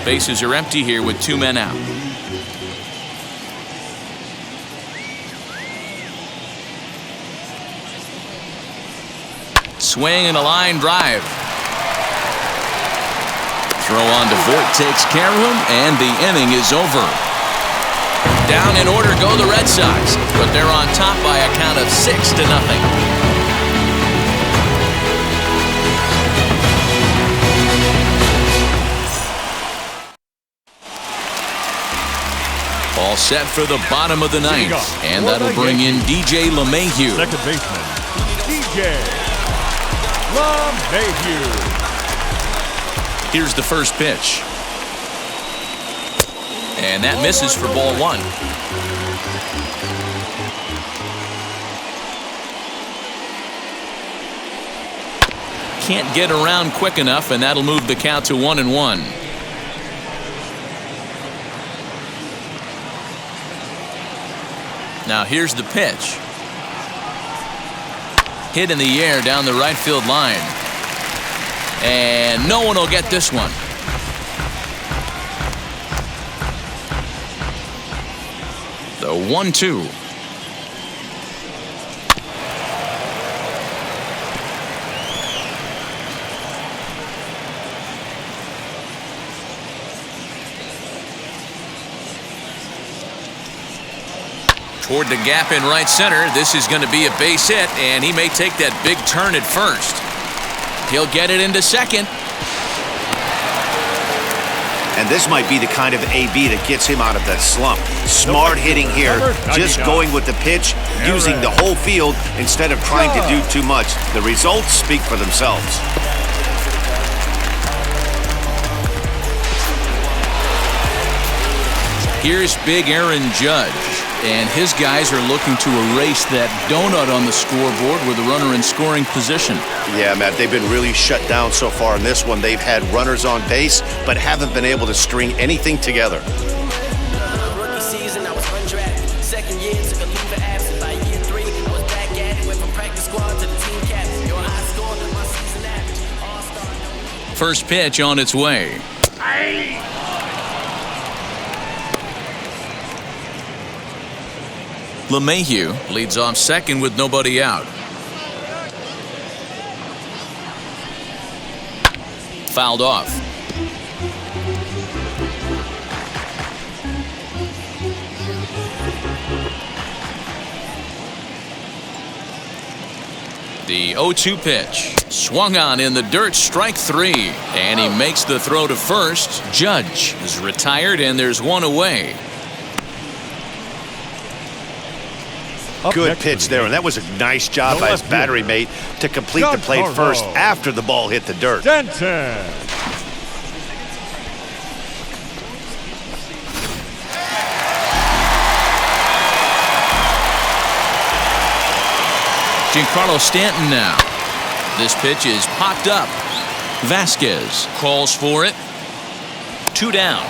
Bases are empty here with 2 men out. Swing and a line drive. Throw on to Voit takes care of him, and the inning is over. Down in order go the Red Sox, but they're on top by a count of 6-0. All set for the bottom of the 9th, and that'll bring in DJ LeMahieu. Second baseman, DJ LeMahieu. Here's the first pitch. And that misses for ball 1. Can't get around quick enough, and that'll move the count to 1-1. Now here's the pitch. Hit in the air down the right field line. And no one will get this one. The 1-2. Toward the gap in right center. This is going to be a base hit, and he may take that big turn at first. He'll get it into second. And this might be the kind of AB that gets him out of that slump. Smart hitting here, just going with the pitch, using the whole field instead of trying to do too much. The results speak for themselves. Here's big Aaron Judge. And his guys are looking to erase that donut on the scoreboard with a runner in scoring position. Yeah, Matt, they've been really shut down so far in this one. They've had runners on base, but haven't been able to string anything together. Rookie season, I was undrafted. Second year, took a leave of absence. By year 3, I was back at it. Went from practice squad to the team captain. Yo, I scored in my season average. All-star. First pitch on its way. LeMahieu leads off second with nobody out. Fouled off. The 0-2 pitch. Swung on in the dirt, strike 3. And he makes the throw to first. Judge is retired, and there's one away. Good pitch there, and that was a nice job by his battery mate to complete the play first after the ball hit the dirt. Denton. Giancarlo Stanton now. This pitch is popped up. Vasquez calls for it. 2 down.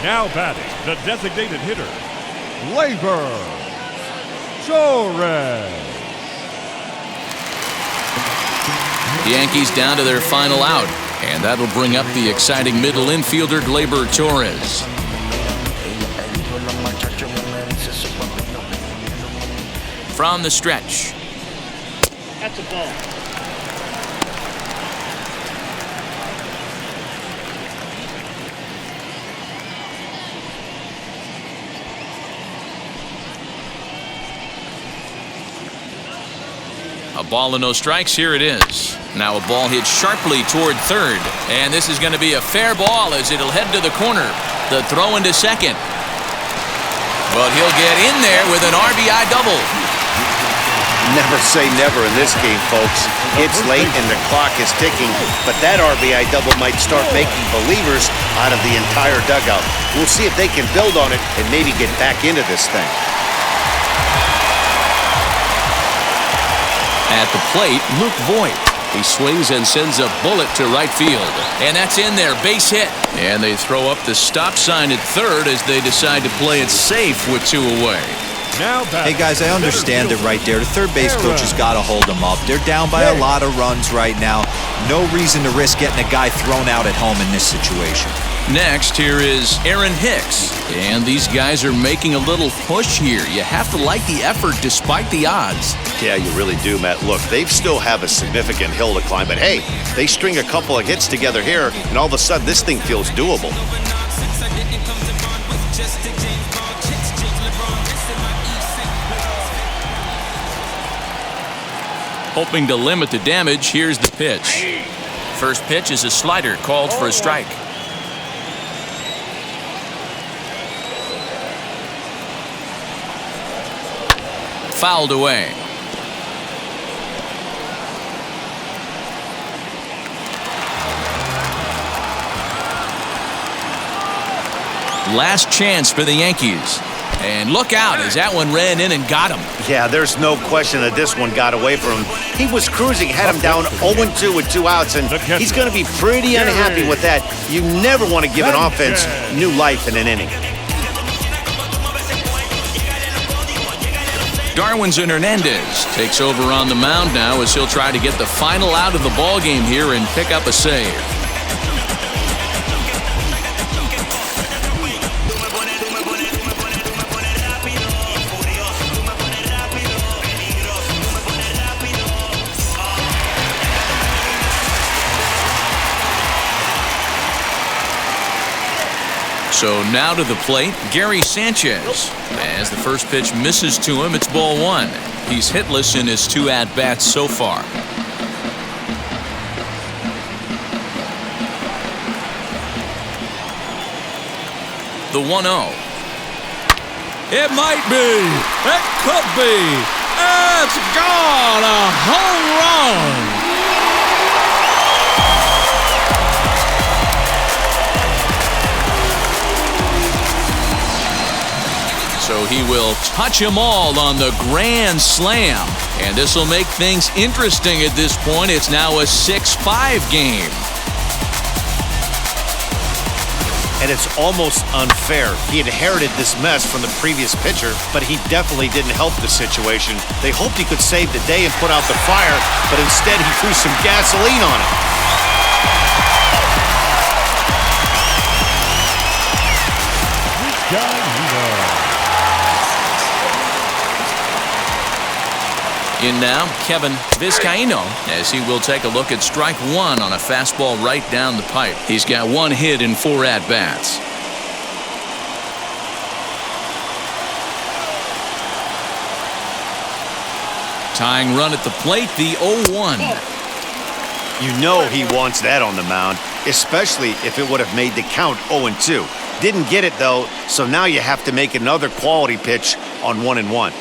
Now batting, the designated hitter, Labor Torres. The Yankees down to their final out, and that'll bring up the exciting middle infielder, Gleyber Torres. From the stretch. That's a ball. A ball and no strikes. Here it is. Now a ball hit sharply toward third. And this is going to be a fair ball as it'll head to the corner. The throw into second. But he'll get in there with an RBI double. Never say never in this game, folks. It's late and the clock is ticking, but that RBI double might start making believers out of the entire dugout. We'll see if they can build on it and maybe get back into this thing. At the plate, Luke Voigt. He swings and sends a bullet to right field. And that's in there, base hit. And they throw up the stop sign at third as they decide to play it safe with 2 away. Hey guys, I understand it right there. The third base coach has got to hold them up. They're down by a lot of runs right now. No reason to risk getting a guy thrown out at home in this situation. Next, here is Aaron Hicks. And these guys are making a little push here. You have to like the effort despite the odds. Yeah, you really do, Matt. Look, they still have a significant hill to climb, but hey, they string a couple of hits together here, and all of a sudden this thing feels doable. Hoping to limit the damage, here's the pitch. First pitch is a slider called for a strike. Fouled away. Last chance for the Yankees. And look out as that one ran in and got him. Yeah, there's no question that this one got away from him. He was cruising, had him down 0-2 with 2 outs, and he's going to be pretty unhappy with that. You never want to give an offense new life in an inning. Darwinzon Hernandez takes over on the mound now as he'll try to get the final out of the ballgame here and pick up a save. So now to the plate, Gary Sanchez. As the first pitch misses to him, it's ball 1. He's hitless in his 2 at-bats so far. The 1-0. It might be. It could be. It's gone. A home run. so he will touch them all on the grand slam. And this will make things interesting at this point. It's now a 6-5 game. And it's almost unfair. He inherited this mess from the previous pitcher, but he definitely didn't help the situation. They hoped he could save the day and put out the fire, but instead he threw some gasoline on it. In now, Kevin Vizcaíno, as he will take a look at strike one on a fastball right down the pipe. He's got one hit in 4 at-bats. Tying run at the plate, the 0-1. You know he wants that on the mound, especially if it would have made the count 0-2. Didn't get it, though, so now you have to make another quality pitch on 1-1.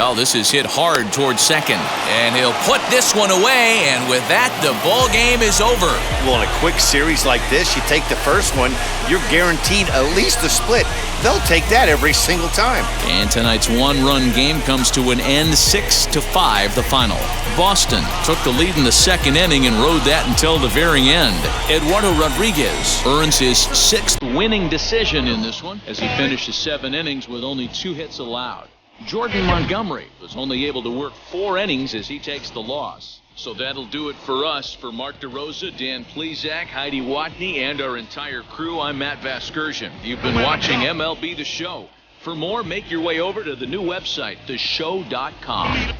Oh, this is hit hard towards second, and he'll put this one away, and with that, the ball game is over. Well, in a quick series like this, you take the first one, you're guaranteed at least a split. They'll take that every single time. And tonight's one-run game comes to an end, 6-5, the final. Boston took the lead in the second inning and rode that until the very end. Eduardo Rodriguez earns his 6th winning decision in this one as he finishes 7 innings with only 2 hits allowed. Jordan Montgomery was only able to work 4 innings as he takes the loss. So that'll do it for us. For Mark DeRosa, Dan Plesac, Heidi Watney, and our entire crew, I'm Matt Vasgersian. You've been watching MLB The Show. For more, make your way over to the new website, theshow.com.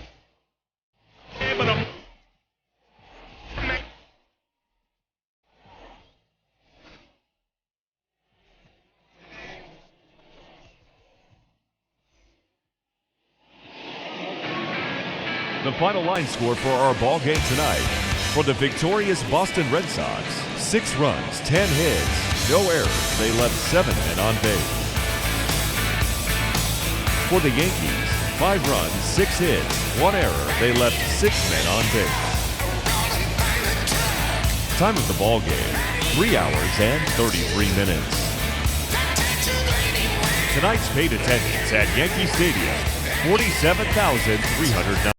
The final line score for our ball game tonight. For the victorious Boston Red Sox, 6 runs, 10 hits, no errors. They left 7 men on base. For the Yankees, 5 runs, 6 hits, 1 error. They left 6 men on base. Time of the ball game, 3 hours and 33 minutes. Tonight's paid attendance at Yankee Stadium, 47,309.